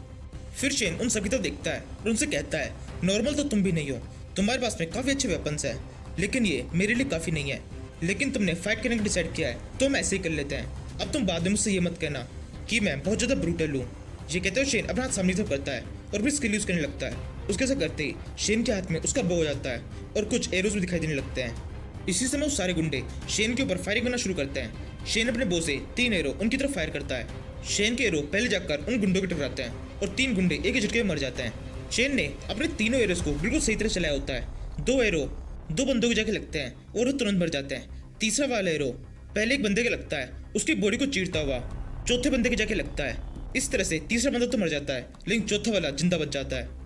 फिर शेन उन सभी तरफ देखता है और उनसे कहता है, नॉर्मल तो तुम भी नहीं हो, तुम्हारे पास में काफी अच्छे वेपन्स हैं, लेकिन ये मेरे लिए काफी नहीं है। लेकिन तुमने फाइट करने का डिसाइड किया है तो हम ऐसे ही कर लेते हैं। अब तुम बाद में मुझसे ये मत कहना कि मैं बहुत ज्यादा ब्रूटल हूँ। ये कहते हुए शेन अपना हाथ सामने तरफ करता है और भी स्किल यूज करने लगता है। उसके ऐसा करते ही शेन के हाथ में उसका बो हो जाता है और कुछ एरोज भी दिखाई देने लगते हैं। इसी समय वो सारे गुंडे शेन के ऊपर फायरिंग करना शुरू करते हैं। शेन अपने बो से 3 एरो उनकी तरफ फायर करता है। शेन के एरो पहले जाकर उन गुंडों के टकराते हैं और 3 गुंडे एक ही झटके में मर जाते हैं। शेन ने अपने तीनों एरोज को बिल्कुल सही तरह चलाया होता है। 2 एरो 2 बंदों के जाके लगते हैं और वो तुरंत मर जाते हैं। तीसरा वाला एरो पहले एक बंदे के लगता है, उसकी बॉडी को चीरता हुआ चौथे बंदे के जाके लगता है। इस तरह से तीसरा बंदा तो मर जाता है, लेकिन चौथा वाला जिंदा बच जाता है।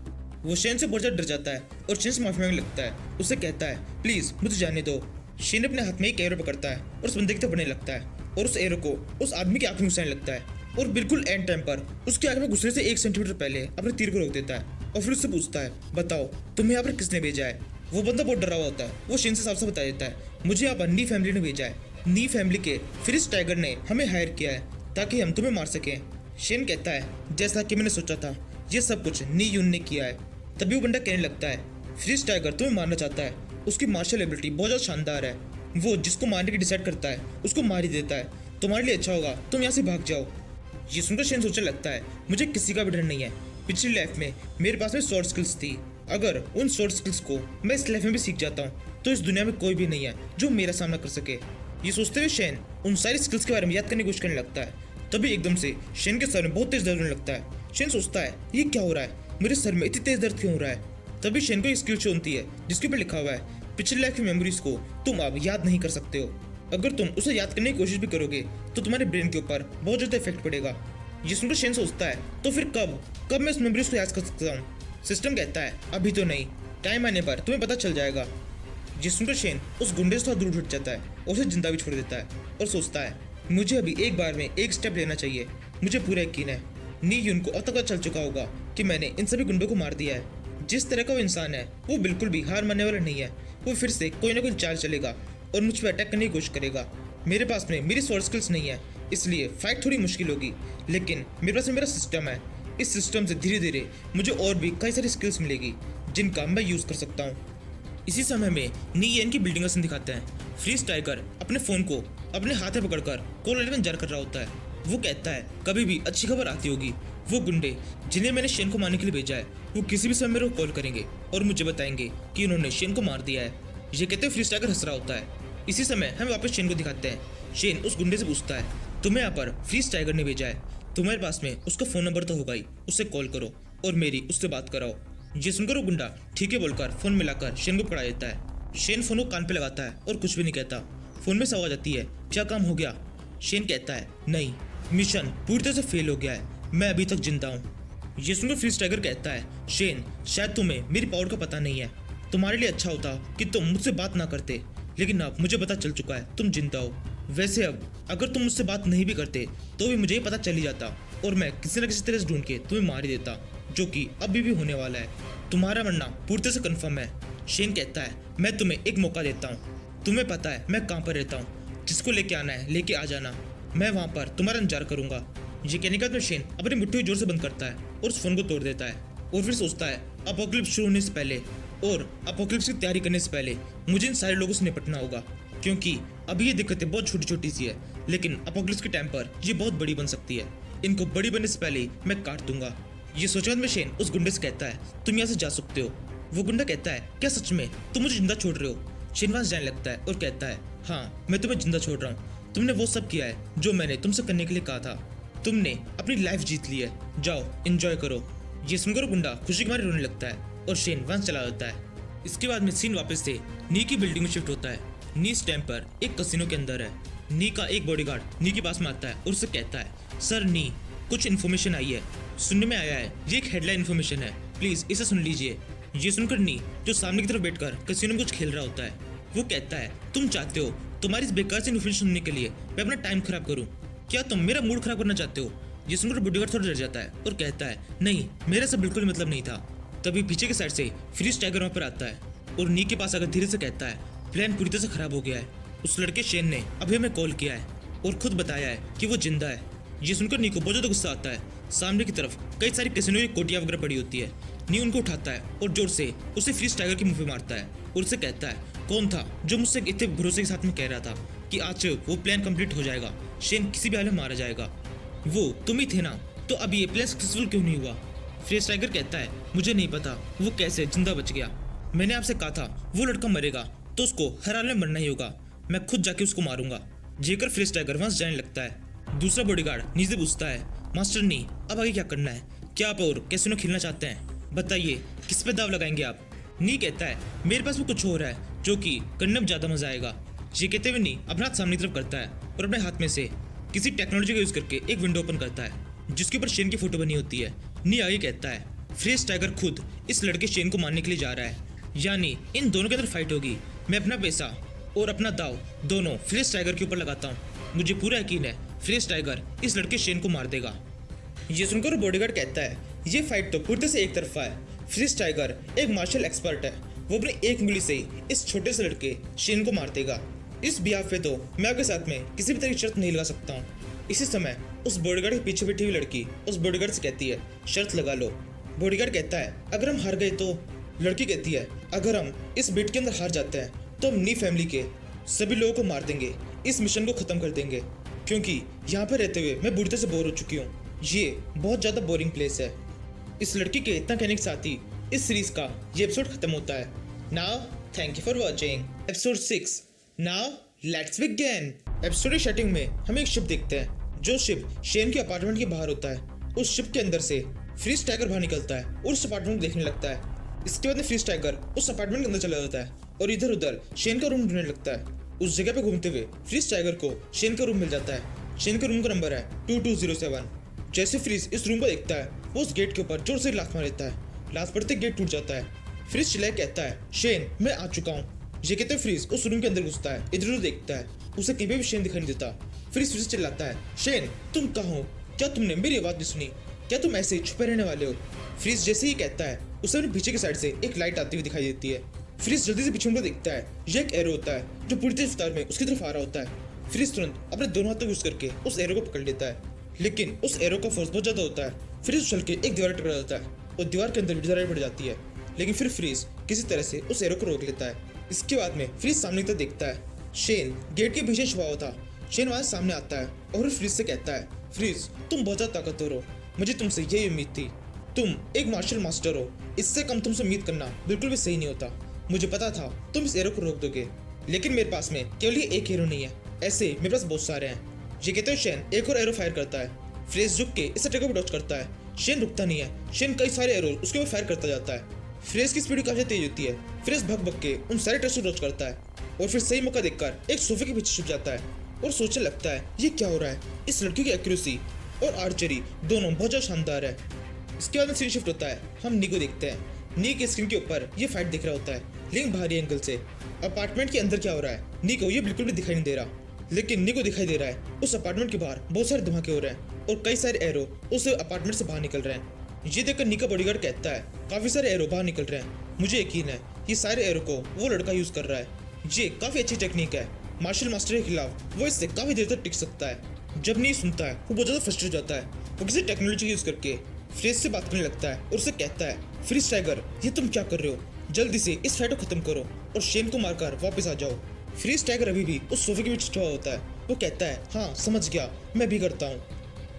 वो शेन से बहुत ज़्यादा डर जाता है और शेन से माफी मांगने लगता है। उसे कहता है, प्लीज मुझे जाने दो। शेन अपने हाथ में एक एरो पकड़ता है और उस बंदे की तरफ बढ़ने लगता है और उस एरो को उस आदमी की आंख में घुसाने लगता है। और बिल्कुल एंड टाइम पर उसके आगे में घुसने से 1 सेंटीमीटर पहले अपने तीर को रोक देता है और फिर उससे पूछता है, बताओ तुम्हें यहाँ पर किसने भेजा है। वो बंदा बहुत डरा हुआ होता है। वो शेन से साफ साफ बता देता है, मुझे यहाँ पर नी फैमिली ने भेजा है। नी फैमिली के फ्रिज टाइगर ने हमें हायर किया है ताकि हम तुम्हें मार सकें। शेन कहता है, जैसा कि मैंने सोचा था, ये सब कुछ नी यून ने किया है। तभी वो बंदा कहने लगता है, फ्रिज टाइगर तुम्हें मारना चाहता है। उसकी मार्शल एबिलिटी बहुत ज़्यादा शानदार है। वो जिसको मारने की डिसाइड करता है उसको मार ही देता है। तुम्हारे लिए अच्छा होगा तुम यहाँ से भाग जाओ। ये सुनकर शेन सोचने लगता है, मुझे किसी का भी डर नहीं है। पिछली लाइफ में मेरे पास में शॉर्ट स्किल्स थी। अगर उन शॉर्ट स्किल्स को मैं इस लाइफ में भी सीख जाता हूँ तो इस दुनिया में कोई भी नहीं है जो मेरा सामना कर सके। ये सोचते हुए शेन उन सारी स्किल्स के बारे में याद करने की कोशिश करने लगता है। तभी एकदम से शेन के सर में बहुत तेज दर्द होने लगता है। शेन सोचता है, ये क्या हो रहा है, मेरे सर में इतनी तेज दर्द क्यों हो रहा है। तभी शेन को एक स्किल सुनती है जिसके ऊपर लिखा हुआ है, पिछली लाइफ की मेमोरीज को तुम अब याद नहीं कर सकते हो। अगर तुम उसे याद करने की कोशिश भी करोगे तो तुम्हारे ब्रेन के ऊपर बहुत ज़्यादा इफेक्ट पड़ेगा। ये सुनकर शेन सोचता है, तो फिर कब मैं उस मेमोरीज को याद कर सकता हूँ। सिस्टम कहता है, अभी तो नहीं, टाइम आने पर तुम्हें पता चल जाएगा। ये सुनकर शेन उस गुंडे से थोड़ा दूर हट जाता है और उसे जिंदा भी छोड़ देता है और सोचता है, मुझे अभी एक बार में एक स्टेप लेना चाहिए। मुझे पूरा यकीन है नी यून को अब तक पता चल चुका होगा कि मैंने इन सभी गुंडों को मार दिया है। जिस तरह का वो इंसान है वो बिल्कुल भी हार मानने वाला नहीं है। वो फिर से कोई ना कोई चाल चलेगा और मुझ पर अटैक करने की कोशिश करेगा। मेरे पास में मेरी शॉर्ट स्किल्स नहीं है, इसलिए फाइट थोड़ी मुश्किल होगी, लेकिन मेरे पास में मेरा सिस्टम है। इस सिस्टम से धीरे धीरे मुझे और भी कई सारी स्किल्स मिलेगी जिनका मैं यूज़ कर सकता हूँ। इसी समय में नी येन की बिल्डिंग का सीन दिखाते हैं। फ्रीज टाइगर अपने फ़ोन को अपने हाथ में पकड़कर कॉल में इंतजार कर रहा होता है। वो कहता है, कभी भी अच्छी खबर आती होगी। वो गुंडे जिन्हें मैंने शेन को मारने के लिए भेजा है वो किसी भी समय मेरे को कॉल करेंगे और मुझे बताएंगे कि उन्होंने शेन को मार दिया है। ये कहते हुए फ्रीज टाइगर हंस रहा होता है। इसी समय हम वापस शेन को दिखाते हैं। शेन उस गुंडे से पूछता है, तुम्हें यहाँ पर फ्रीज टाइगर ने भेजा है, तुम्हारे पास में उसका फ़ोन नंबर तो होगा ही, उससे कॉल करो और मेरी उससे बात कराओ। ये सुनकर वो गुंडा ठीक है बोलकर फ़ोन मिलाकर शेन को पकड़ा देता है। शेन फ़ोन को कान पे लगाता है और कुछ भी नहीं कहता। फ़ोन में से आवाज़ आती है, क्या काम हो गया। शेन कहता है, नहीं, मिशन पूरी तरह से फेल हो गया है, मैं अभी तक जिंदा हूँ। ये सुनकर फ्रीज टाइगर कहता है, शेन शायद तुम्हें मेरी पावर का पता नहीं है। तुम्हारे लिए अच्छा होता कि तुम मुझसे बात ना करते, लेकिन अब मुझे पता चल चुका है तुम जिंदा हो। वैसे अब अगर तुम मुझसे बात नहीं भी करते तो भी मुझे पता चल ही जाता और मैं किसी न किसी तरह से ढूंढ के तुम्हें मार ही देता, जो कि अभी भी होने वाला है। तुम्हारा मरना पूरी तरह से कन्फर्म है। शेन कहता है, मैं तुम्हें एक मौका देता हूँ। तुम्हें पता है मैं कहाँ पर रहता हूँ, जिसको लेके आना है लेके आ जाना, मैं वहाँ पर तुम्हारा इंतजार करूंगा। ये कहने के बाद शेन अपनी मुट्ठी जोर से बंद करता है और उस फोन को तोड़ देता है और फिर सोचता है, अपोकलिप्स शुरू होने से पहले और अपोकलिप्स की तैयारी करने से पहले मुझे इन सारे लोगों से निपटना होगा, क्योंकि अभी ये दिक्कतें बहुत छोटी छोटी सी है, लेकिन अपोकलिप्स के टाइम पर ये बहुत बड़ी बन सकती है। इनको बड़ी बनने से पहले ही मैं काट दूंगा। ये सोचने में शेन उस गुंडे से कहता है, तुम यहाँ से जा सकते हो। वो गुंडा कहता है, क्या सच में तुम मुझे जिंदा छोड़ रहे हो। शेन वहां जाने लगता है और कहता है, हाँ मैं तुम्हें जिंदा छोड़ रहा हूँ। तुमने वो सब किया है जो मैंने तुमसे करने के लिए कहा था। तुमने अपनी लाइफ जीत ली है, जाओ एंजॉय करो। ये सुनकर गुंडा खुशी के मारे रोने लगता है और शेन वहां चला जाता है। इसके बाद में सीन वापस से नी की बिल्डिंग में शिफ्ट होता है। नी इस टाइम पर एक कसिनो के अंदर है। नी का एक बॉडीगार्ड नी के पास में आता है और उससे कहता है, सर नी, कुछ इन्फॉर्मेशन आई है, सुनने में आया है ये एक हेडलाइन इन्फॉर्मेशन है, प्लीज इसे सुन लीजिए। ये सुनकर नी जो सामने की तरफ बैठकर कसिनो में कुछ खेल रहा होता है, वो कहता है, तुम चाहते हो तुम्हारी इस बेकार से इन्फॉर्मेशन सुनने के लिए मैं अपना टाइम खराब करूं? क्या तुम मेरा मूड खराब करना चाहते हो? ये सुनकर बॉडीगार्ड थोड़ा डर जाता है और कहता है, नहीं, मेरा सब बिल्कुल मतलब नहीं था। तभी पीछे के साइड से फ्रीज टाइगर वहां पर आता है और नी के पास आकर धीरे से कहता है, प्लान पूरी तरह से खराब हो गया है। उस लड़के शेन ने अभी हमें कॉल किया है और खुद बताया है कि वो जिंदा है। ये सुनकर नी को बहुत ज्यादा गुस्सा आता है। सामने की तरफ कई सारी कैसीनो की कोटियां वगैरह पड़ी होती है। नी उनको उठाता है और जोर से उसे फ्रीज टाइगर के मुंह पे मारता है और उसे कहता है, कौन था जो मुझसे इतने भरोसे के साथ में कह रहा था कि आज वो प्लान कंप्लीट हो जाएगा, शेन किसी भी हाल में मारा जाएगा। वो तुम ही थे ना, तो अभी ये प्लान सक्सेसफुल क्यों नहीं हुआ? फ्रीज टाइगर कहता है, मुझे नहीं पता वो कैसे जिंदा बच गया। मैंने आपसे कहा था वो लड़का मरेगा तो उसको हर हाल में मरना ही होगा, मैं खुद जाके उसको मारूंगा। जेकर फ्रीज टाइगर वहां जाने लगता है। दूसरा बॉडीगार्ड नी से पूछता है, मास्टर नी, अब आगे क्या करना है? क्या आप और कैसीनो खेलना चाहते हैं? बताइए, किस पे दाव लगाएंगे आप? नी कहता है, मेरे पास भी कुछ हो रहा है जो कि करने में ज्यादा मजा आएगा। ये कहते हुए नी अपना हाथ सामने की तरफ करता है और अपने हाथ में से किसी टेक्नोलॉजी का यूज करके एक विंडो ओपन करता है जिसके ऊपर शेन की फोटो बनी होती है। नी आगे कहता है, फ्रीज टाइगर खुद इस लड़के शेन को मारने के लिए जा रहा है, यानी इन दोनों के अंदर फाइट होगी। मैं अपना पैसा और अपना दाव दोनों फ्रीज टाइगर के ऊपर लगाता हूँ। मुझे पूरा यकीन है फ्रीज टाइगर इस लड़के शेन को मार देगा। ये सुनकर बॉडीगार्ड कहता है ये फाइट तो पूरी तरह से एक तरफा है। फ्रीज टाइगर एक मार्शल एक्सपर्ट है, वो अपनी एक उंगली से इस छोटे से लड़के शेन को मार देगा। इस बिहाफ पे तो मैं आपके साथ में किसी भी तरह की शर्त नहीं लगा सकता हूँ। इसी समय उस बॉडीगार्ड के पीछे बैठी हुई लड़की उस बॉडीगार्ड से कहती है शर्त लगा लो। बॉडीगार्ड कहता है अगर हम हार गए तो? लड़की कहती है अगर हम इस बिट के अंदर हार जाते हैं तो हम नी फैमिली के सभी लोगों को मार देंगे, इस मिशन को खत्म कर देंगे, क्योंकि यहाँ पर रहते हुए मैं बुरी तरह से बोर हो चुकी हूँ। ये बहुत ज़्यादा बोरिंग प्लेस है। इस लड़की के इतना कहने के साथ ही इस सीरीज का ये एपिसोड खत्म होता है। Now thank you for watching episode 6। Now let's begin. Episode starting में हम एक शिप देखते हैं। जो शिप शेन के अपार्टमेंट के बाहर होता है, उस शिप के अंदर से फ्रीज टाइगर बाहर निकलता है और उस अपार्टमेंट को देखने लगता है। इसके बाद में फ्रीज टाइगर उस अपार्टमेंट के अंदर चला जाता है और इधर उधर शेन का रूम ढूंढने लगता है। उस जगह पे घूमते हुए फ्रीज टाइगर को शेन का रूम मिल जाता है। शेन के रूम का नंबर है 2207। जैसे फ्रीज इस रूम को देखता है वो उस गेट के ऊपर जोर से लात मार देता है। लात पड़ते गेट टूट जाता है। फ्रीज चिल्लाए कहता है शेन मैं आ चुका हूँ। ये कहते फ्रीज उस रूम के अंदर घुसता है, इधर उधर देखता है, उसे कहीं भी शेन दिखाई नहीं देता। फ्रीज फिर से चिल्लाता है शेन तुम कहाँ हो? क्या तुमने मेरी आवाज नहीं सुनी? क्या तुम ऐसे ही छुपे रहने वाले हो? फ्रीज जैसे ही कहता है उसे अपने पीछे की साइड से एक लाइट आती हुई दिखाई देती है। फ्रीज जल्दी से पीछे मुड़कर देखता है, ये एक एरो होता है जो पूरी तेज रफ्तार में उसकी तरफ आ रहा होता है। फ्रीज तुरंत अपने दोनों हाथों यूज करके उस एरो को पकड़ लेता है, लेकिन उस एरो का फोर्स बहुत ज्यादा होता है। फ्रीज उछल के एक दीवार टकरा जाता है और दीवार के अंदर भी पड़ जाती है, लेकिन फिर फ्रीज किसी तरह से उस एरो को रोक लेता है। इसके बाद में फ्रीज सामने तक देखता है। शेन गेट के पीछे छुपा हुआ था। शेन वहां सामने आता है और फ्रीज से कहता है फ्रीज तुम बहुत ज्यादा ताकतवर हो, मुझे तुमसे यही उम्मीद थी। तुम एक मार्शल मास्टर हो, इससे कम तुमसे उम्मीद करना बिल्कुल भी सही नहीं होता। मुझे पता था तुम इस एरो को रोक दोगे, लेकिन मेरे पास में केवल ये एक एरो नहीं है, ऐसे मेरे पास बहुत सारे हैं। ये कहते हुए शेन एक और एरो फायर करता है। फ्रीज झुक के इस अटैक को डॉच करता है। शेन रुकता नहीं है। शेन कई सारे एरो उसके ऊपर फायर करता जाता है। फ्रीज की स्पीड काफी तेज होती है। फ्रीज भग भग के उन सारे टेस्ट को डॉच करता है और फिर सही मौका देखकर एक सोफे के पीछे छुप जाता है और सोचने लगता है ये क्या हो रहा है। इस लड़की की एक्यूरेसी और आर्चरी दोनों बहुत ज्यादा शानदार है। इसके बाद में सीन शिफ्ट होता है। हम नी को देखते हैं। नी के स्क्रीन के ऊपर ये फाइट दिख रहा होता है, लेकिन बाहरी एंगल से। अपार्टमेंट के अंदर क्या हो रहा है नी को ये बिल्कुल भी दिखाई नहीं दे रहा, लेकिन नी को दिखाई दे रहा है उस अपार्टमेंट के बाहर बहुत सारे धमाके हो रहे हैं और कई सारे एरो उस अपार्टमेंट से बाहर निकल रहे हैं। ये देखकर नी का बॉडीगार्ड कहता है काफी सारे एरो बाहर निकल रहे हैं, मुझे यकीन है ये सारे एरो को वो लड़का यूज कर रहा है। ये काफी अच्छी टेक्निक है। मार्शल मास्टर के खिलाफ वो इससे काफी देर तक टिक सकता है। जब नी सुनता है वो बहुत ज्यादा फ्रस्ट्रेट हो जाता है। वो किसी टेक्नोलॉजी यूज करके फ्रीज से बात करने लगता है और उसे कहता है फ्रीज टाइगर ये तुम क्या कर रहे हो? जल्दी से इस फाइट को खत्म करो और शेन को मारकर वापस आ जाओ। फ्रीज टाइगर अभी भी उस सोफे के बीच छुपा होता है। वो कहता है हाँ समझ गया, मैं भी करता हूँ।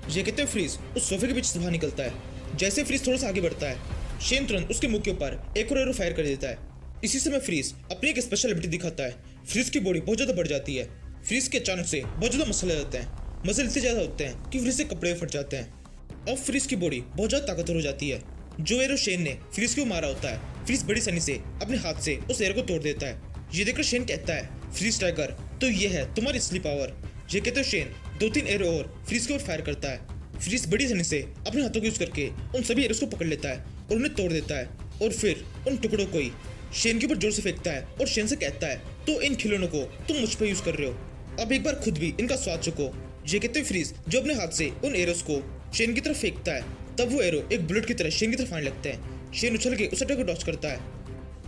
ये कहते हुए फ्रीज उस सोफे के बीच से बाहर निकलता है। जैसे फ्रीज थोड़ा सा आगे बढ़ता है, शेन तुरंत उसके मुंह के ऊपर एक और एरो फायर कर देता है। इसी समय फ्रीज अपनी एक स्पेशल एबिलिटी दिखाता है। फ्रीज की बॉडी बहुत ज्यादा बढ़ जाती है। फ्रीज के अचानक से बहुत ज्यादा मसल आ जाते हैं। मसल इतने ज्यादा होते हैं कि फ्रीज से कपड़े फट जाते हैं। अब फ्रीज की बॉडी बहुत ज्यादा ताकतवर हो जाती है। जो एरो शेन ने फ्रीज को मारा होता है, फ्रीज बड़ी आसानी से अपने हाथ से उस एरो को तोड़ देता है। ये देखकर शेन कहता है फ्रीज टाइगर तो ये है तुम्हारी असली पावर। ये कहते शेन 2-3 एरो और फ्रीज के ऊपर फायर करता है। फ्रीज बड़ी आसानी से अपने हाथों को यूज करके उन सभी एरोस को पकड़ लेता है और उन्हें तोड़ देता है और फिर उन टुकड़ों को ही शेन के ऊपर जोर से फेंकता है और शेन से कहता है तो इन खिलौनों को तुम मुझ पर यूज कर रहे हो, अब एक बार खुद भी इनका स्वाद चुको। ये कहते फ्रीज जो अपने हाथ से उन एरोस को शेन की तरफ फेंकता है, तब वो एरो एक बुलेट की तरह शेन की तरफ आने लगते हैं। शेन उछल के उस अटैक को डॉच करता है।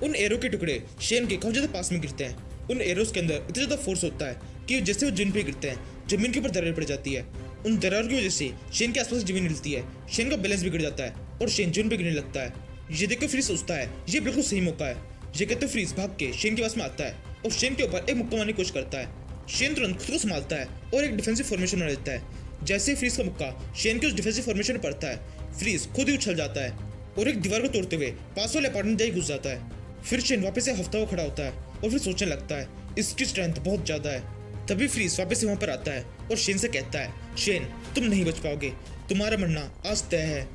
उन एरो के टुकड़े शेन के काफी ज्यादा पास में गिरते हैं। उन एरोस के अंदर इतना ज्यादा फोर्स होता है कि जैसे वो जमीन पे गिरते हैं, जमीन के ऊपर दरार पड़ जाती है। उन दरार की वजह से शेन के आसपास जमीन हिलती है। शेन का बैलेंस बिगड़ जाता है और शेन जमीन पे गिरने लगता है। ये देखकर फ्रीज सोचता है ये बिल्कुल सही मौका है। ये कहते फ्रीज भाग के शेन के पास में आता है और शेन के ऊपर एक मुक्का मारने की कोशिश करता है। शेन तुरंत खुद को संभालता है और एक डिफेंसिव फॉर्मेशन बना देता है। जैसे ही फ्रीज का मुक्का शेन के उस डिफेंसिव फॉर्मेशन में पड़ता है, फ्रीज खुद ही उछल जाता है और एक दीवार को तोड़ते हुए पास वाले अपार्टमेंट जाके घुस जाता है। फिर शेन वापस से हफ्ता हुआ खड़ा होता है और फिर सोचने लगता है इसकी स्ट्रेंथ बहुत ज्यादा है। तभी फ्रीज वापस से वहां पर आता है और शेन से कहता है शेन तुम नहीं बच पाओगे, तुम्हारा मरना आज तय है।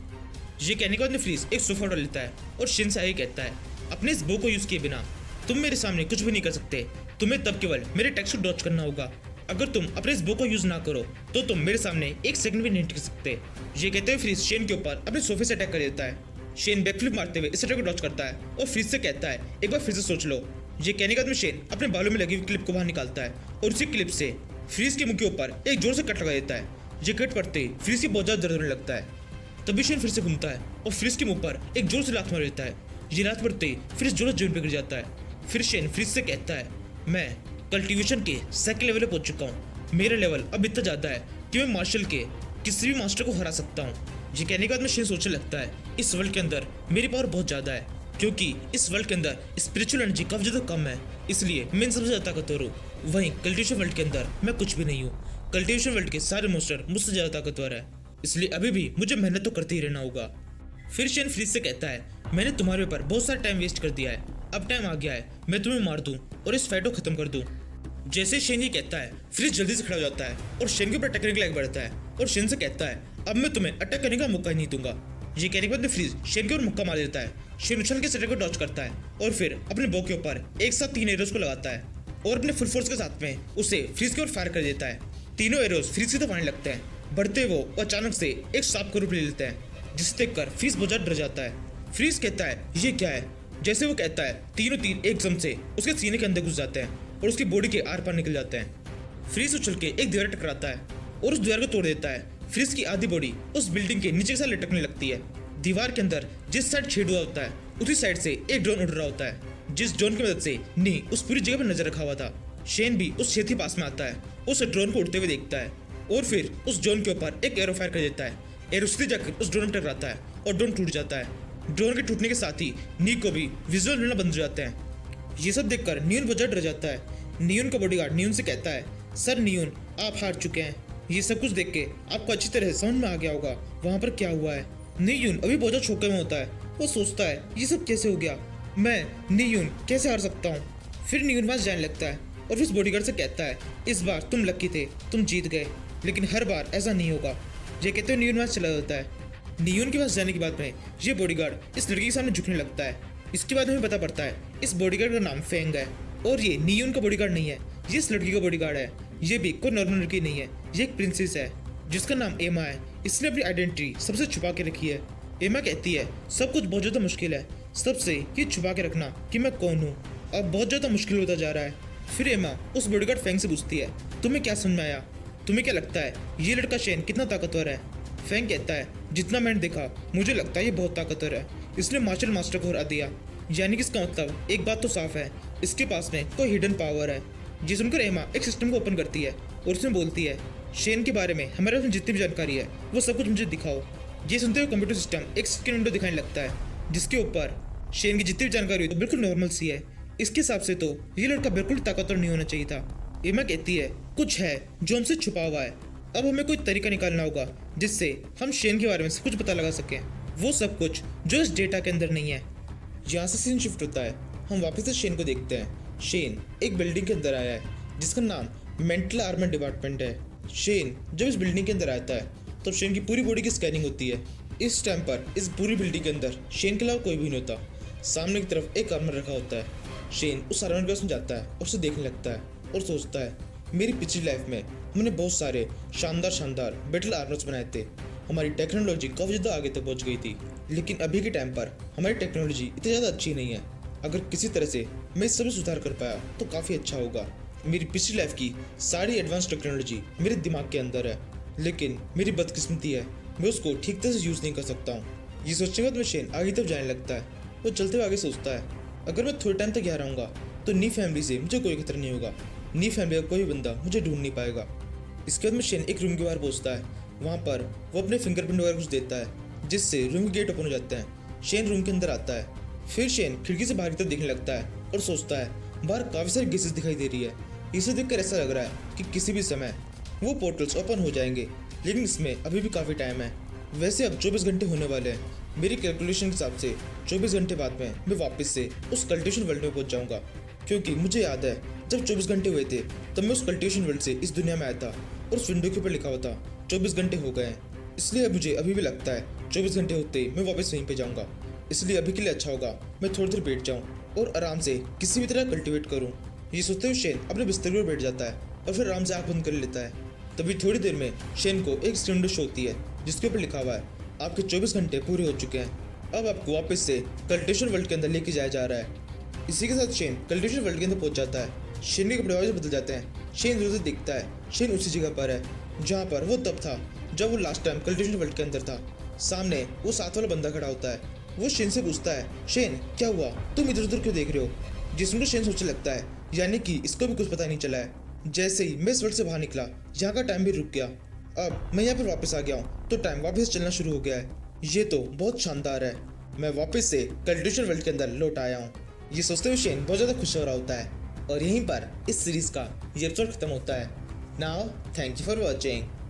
ये कहने के बाद फ्रीज एक सोफा उठा लेता है और शेन से आगे कहता है अपने इस बो को यूज किए बिना तुम मेरे सामने कुछ भी नहीं कर सकते। तुम्हें तब केवल मेरे टेक्स्ट को डॉच करना होगा। अगर तुम अपने इस बो को यूज ना करो तो तुम मेरे सामने एक सेकंड भी नहीं टिक सकते। ये कहते हुए फ्रीज शेन के ऊपर अपने सोफे से अटैक कर देता है। शेन बैकफ्लिप मारते हुए इस अटैक को डॉच करता है और फ्रीज से कहता है एक बार फिर से सोच लो। ये कहने के बाद शेन अपने बालों में लगी हुई क्लिप को बाहर निकालता है और उसी क्लिप से फ्रीज के मुंह के ऊपर एक जोर से कट लगा देता है। ये कट पड़ते ही फ्रीज की बहुत ज्यादा दर्द होने लगता है। तभी शेन फिर से घूमता है और फ्रीज के मुंह पर एक जोर से लात मार देता है। ये लात पड़ते ही फ्रीज जोर से जमीन पर गिर जाता है। फिर शेन फ्रीज से कहता है, मैं कल्टीवेशन के सेकंड लेवल पे पहुंच चुका हूँ। मेरा लेवल अब इतना ज्यादा है कि मैं मार्शल के किसी भी मास्टर को हरा सकता हूँ। ये कहने के बाद में शेन सोचने लगता है, इस वर्ल्ड के अंदर मेरी पावर बहुत ज्यादा है, क्योंकि इस वर्ल्ड के अंदर स्पिरिचुअल एनर्जी काफी ज्यादा कम है, इसलिए मैं सबसे ज्यादा ताकतवर हूँ। वहीं कल्टीवेशन वर्ल्ड के अंदर मैं कुछ भी नहीं हूँ। कल्टीवेशन वर्ल्ड के सारे मोस्टर मुझसे ज्यादा ताकतवर है, इसलिए अभी भी मुझे मेहनत तो करते ही रहना होगा। फिर शेन फ्रीज से कहता है, मैंने तुम्हारे ऊपर बहुत सारा टाइम वेस्ट कर दिया है, अब टाइम आ गया है मैं तुम्हें मार दूं और इस फाइट को खत्म कर दूं। जैसे शेन ये कहता है, फ्रीज जल्दी से खड़ा हो जाता है और शेन के ऊपर अटैक करने के लायक बढ़ता है और शेन से कहता है, अब मैं तुम्हें अटैक करने का मौका ही नहीं दूंगा। ये कहने के बाद में फ्रीज शेन के ऊपर मुक्का मार देता है। शेन उछल के अटैक को डॉच करता है और फिर अपने बो के ऊपर एक साथ 3 एरोज को लगाता है और अपने फुल फोर्स के साथ में उसे फ्रीज की ओर फायर कर देता है। तीनों एरोज फ्रीज की तरफ आने लगते हैं। बढ़ते वो अचानक से एक सांप का रूप ले लेते हैं, जिसे देखकर फ्रीज बहुत ज्यादा डर जाता है। फ्रीज कहता है, ये क्या है? जैसे वो कहता है, तीनों तीर एकदम से उसके सीने के अंदर घुस जाते हैं और उसकी बॉडी के आर पार निकल जाते हैं। फ्रीज उछल के एक दीवार टकराता है और उस दीवार को तोड़ देता है। फ्रीज की आधी बॉडी उस बिल्डिंग के नीचे के साथ लटकने लगती है। दीवार के अंदर जिस साइड छेद हुआ होता है उसी साइड से एक ड्रोन उड़ रहा होता है, जिस ड्रोन की मदद से नी उस पूरी जगह पर नजर रखा हुआ था। शेन भी उस छेद के पास में आता है, उस ड्रोन को उड़ते हुए देखता है और फिर उस ड्रोन के ऊपर एक एरो फायर कर देता है। एरो सीधे जाकर उस ड्रोन पर टकराता है और ड्रोन टूट जाता है। ड्रोन के टूटने के साथ ही नी को भी विजुअल मिलना बंद हो जाते हैं। ये सब देखकर नियन बहुत ज्यादा डर जाता है। नियन का बॉडीगार्ड नियन से कहता है, सर नियन आप हार चुके हैं। ये सब कुछ देख के आपको अच्छी तरह से समझ में आ गया होगा वहाँ पर क्या हुआ है। नियन अभी बहुत ज्यादा शौक में होता है। वो सोचता है, ये सब कैसे हो गया, मैं नियन कैसे हार सकता हूँ। फिर नियन वहां जाने लगता है और फिर बॉडीगार्ड से कहता है, इस बार तुम लकी थे, तुम जीत गए, लेकिन हर बार ऐसा नहीं होगा। ये कहते हुए नियन वहां चला जाता है। नियन के पास जाने के बाद में ये बॉडीगार्ड इस लड़की के सामने झुकने लगता है। इसके बाद हमें पता पड़ता है इस बॉडीगार्ड का नाम फेंग है और ये नियन का बॉडीगार्ड नहीं है, ये इस लड़की का बॉडीगार्ड है। ये भी कोई नॉर्मल लड़की नहीं है, ये एक प्रिंसेस है जिसका नाम एमा है। इसने अपनी आइडेंटिटी सबसे छुपा के रखी है। एमा कहती है, सब कुछ बहुत ज्यादा मुश्किल है, सबसे ये छुपा के रखना कि मैं कौन हूँ अब बहुत ज्यादा मुश्किल होता जा रहा है। फिर एमा उस बॉडीगार्ड फेंग से पूछती है, तुम्हें क्या समझ में आया, तुम्हें क्या लगता है ये लड़का शेन कितना ताकतवर है? फेंग कहता है, जितना मैंने देखा मुझे लगता है ये बहुत ताकतवर है, इसने मार्शल मास्टर को हरा दिया। यानी कि इसका मतलब एक बात तो साफ है, इसके पास में कोई हिडन पावर है। ये सुनकर एमा एक सिस्टम को ओपन करती है और उसमें बोलती है, शेन के बारे में हमारे पास जितनी भी जानकारी है वो सब कुछ मुझे दिखाओ। ये सुनते हुए कंप्यूटर सिस्टम एक स्क्रीन विंडो दिखाने लगता है, जिसके ऊपर शेन की जितनी भी जानकारी हुई तो बिल्कुल नॉर्मल सी है। इसके हिसाब से तो ये लड़का बिल्कुल ताकतवर नहीं होना चाहिए था। एमा कहती है, कुछ है जो हमसे छुपा हुआ है, अब हमें कोई तरीका निकालना होगा जिससे हम शेन के बारे में सब कुछ पता लगा सकें, वो सब कुछ जो इस डेटा के अंदर नहीं है। यहाँ से सीन शिफ्ट होता है, हम वापस से शेन को देखते हैं। शेन एक बिल्डिंग के अंदर आया है जिसका नाम मेंटल आर्मर डिपार्टमेंट है। शेन जब इस बिल्डिंग के अंदर आता है तब शेन की पूरी बॉडी की स्कैनिंग होती है। इस टाइम पर इस पूरी बिल्डिंग के अंदर शेन के अलावा कोई भी नहीं होता। सामने की तरफ एक आर्मर रखा होता है। शेन उस आर्मर के पास में जाता है और उसे देखने लगता है और सोचता है, मेरी पिछली लाइफ में हमने बहुत सारे शानदार बैटल आर्मर्स बनाए थे, हमारी टेक्नोलॉजी काफ़ी ज़्यादा आगे तक पहुंच गई थी, लेकिन अभी के टाइम पर हमारी टेक्नोलॉजी इतनी ज़्यादा अच्छी नहीं है। अगर किसी तरह से मैं इस सब में सुधार कर पाया तो काफ़ी अच्छा होगा। मेरी पिछली लाइफ की सारी एडवांस टेक्नोलॉजी मेरे दिमाग के अंदर है, लेकिन मेरी बदकिस्मती है, मैं उसको ठीक तरह से यूज़ नहीं कर सकता हूँ। ये सोचने के बाद में शेन आगे तक जाने लगता है। वो चलते हुए आगे सोचता है, अगर मैं थोड़े टाइम तक यहाँ रहूँगा तो नी फैमिली से मुझे कोई खतरा नहीं होगा, नी फैमिली का कोई बंदा मुझे ढूंढ नहीं पाएगा। इसके बाद में शेन एक रूम के बाहर पहुँचता है। वहाँ पर वो अपने फिंगरप्रिंट वगैरह कुछ देता है, जिससे रूम के गेट ओपन हो जाते हैं। शेन रूम के अंदर आता है। फिर शेन खिड़की से बाहर की तरफ देखने लगता है और सोचता है, बाहर काफ़ी सारी गैसेस दिखाई दे रही है। इसे देखकर ऐसा लग रहा है कि किसी भी समय वो पोर्टल्स ओपन हो जाएंगे, लेकिन इसमें अभी भी काफ़ी टाइम है। वैसे अब 24 घंटे होने वाले हैं। मेरी कैलकुलेशन के हिसाब से 24 घंटे बाद में मैं वापस से उस कल्टीवेशन वर्ल्ड में पहुंच जाऊंगा, क्योंकि मुझे याद है जब 24 घंटे हुए थे तब मैं उस कल्टीवेशन वर्ल्ड से इस दुनिया में आया था और उस विंडो के ऊपर लिखा हुआ था 24 घंटे हो गए हैं। इसलिए मुझे अभी भी लगता है 24 घंटे होते ही मैं वापस वहीं पे जाऊंगा। इसलिए अभी के लिए अच्छा होगा मैं थोड़ी देर बैठ जाऊँ और आराम से किसी भी तरह कल्टिवेट करूँ। ये सोचते हुए शेन अपने बिस्तर पर बैठ जाता है और फिर आराम से आँख बंद कर लेता है। तभी थोड़ी देर में शेन को एक स्क्रीन शो होती है जिसके ऊपर लिखा हुआ है, आपके 24 घंटे पूरे हो चुके हैं, अब आपको वापस से कल्टीवेशन वर्ल्ड के अंदर लेके जाया जा रहा है। इसी के साथ शेन कल्टीवेशन वर्ल्ड के अंदर पहुंच जाता है। शेन के कपड़े वापस बदल जाते हैं शेन इधर उधर देखता है। शेन उसी जगह पर है जहाँ पर वो तब था जब वो लास्ट टाइम कल्टिवेशन वर्ल्ड के अंदर था। सामने वो साथ वाला बंदा खड़ा होता है। वो शेन से पूछता है, शेन क्या हुआ, तुम इधर उधर क्यों देख रहे हो? जिसमें शेन सोचने लगता है यानी कि इसको भी कुछ पता नहीं चला है। जैसे ही मैं इस वर्ल्ड से बाहर निकला, यहाँ का टाइम भी रुक गया। अब मैं यहाँ पर वापस आ गया हूँ तो टाइम वापस चलना शुरू हो गया है। ये तो बहुत शानदार है। मैं वापस से कल्टिवेशन वर्ल्ड के अंदर लौट आया हूँ। ये सोचते हुए शेन बहुत ज़्यादा खुश हो रहा होता है। और यहीं पर इस सीरीज का ये एपिसोड खत्म होता है। Now thank you for watching.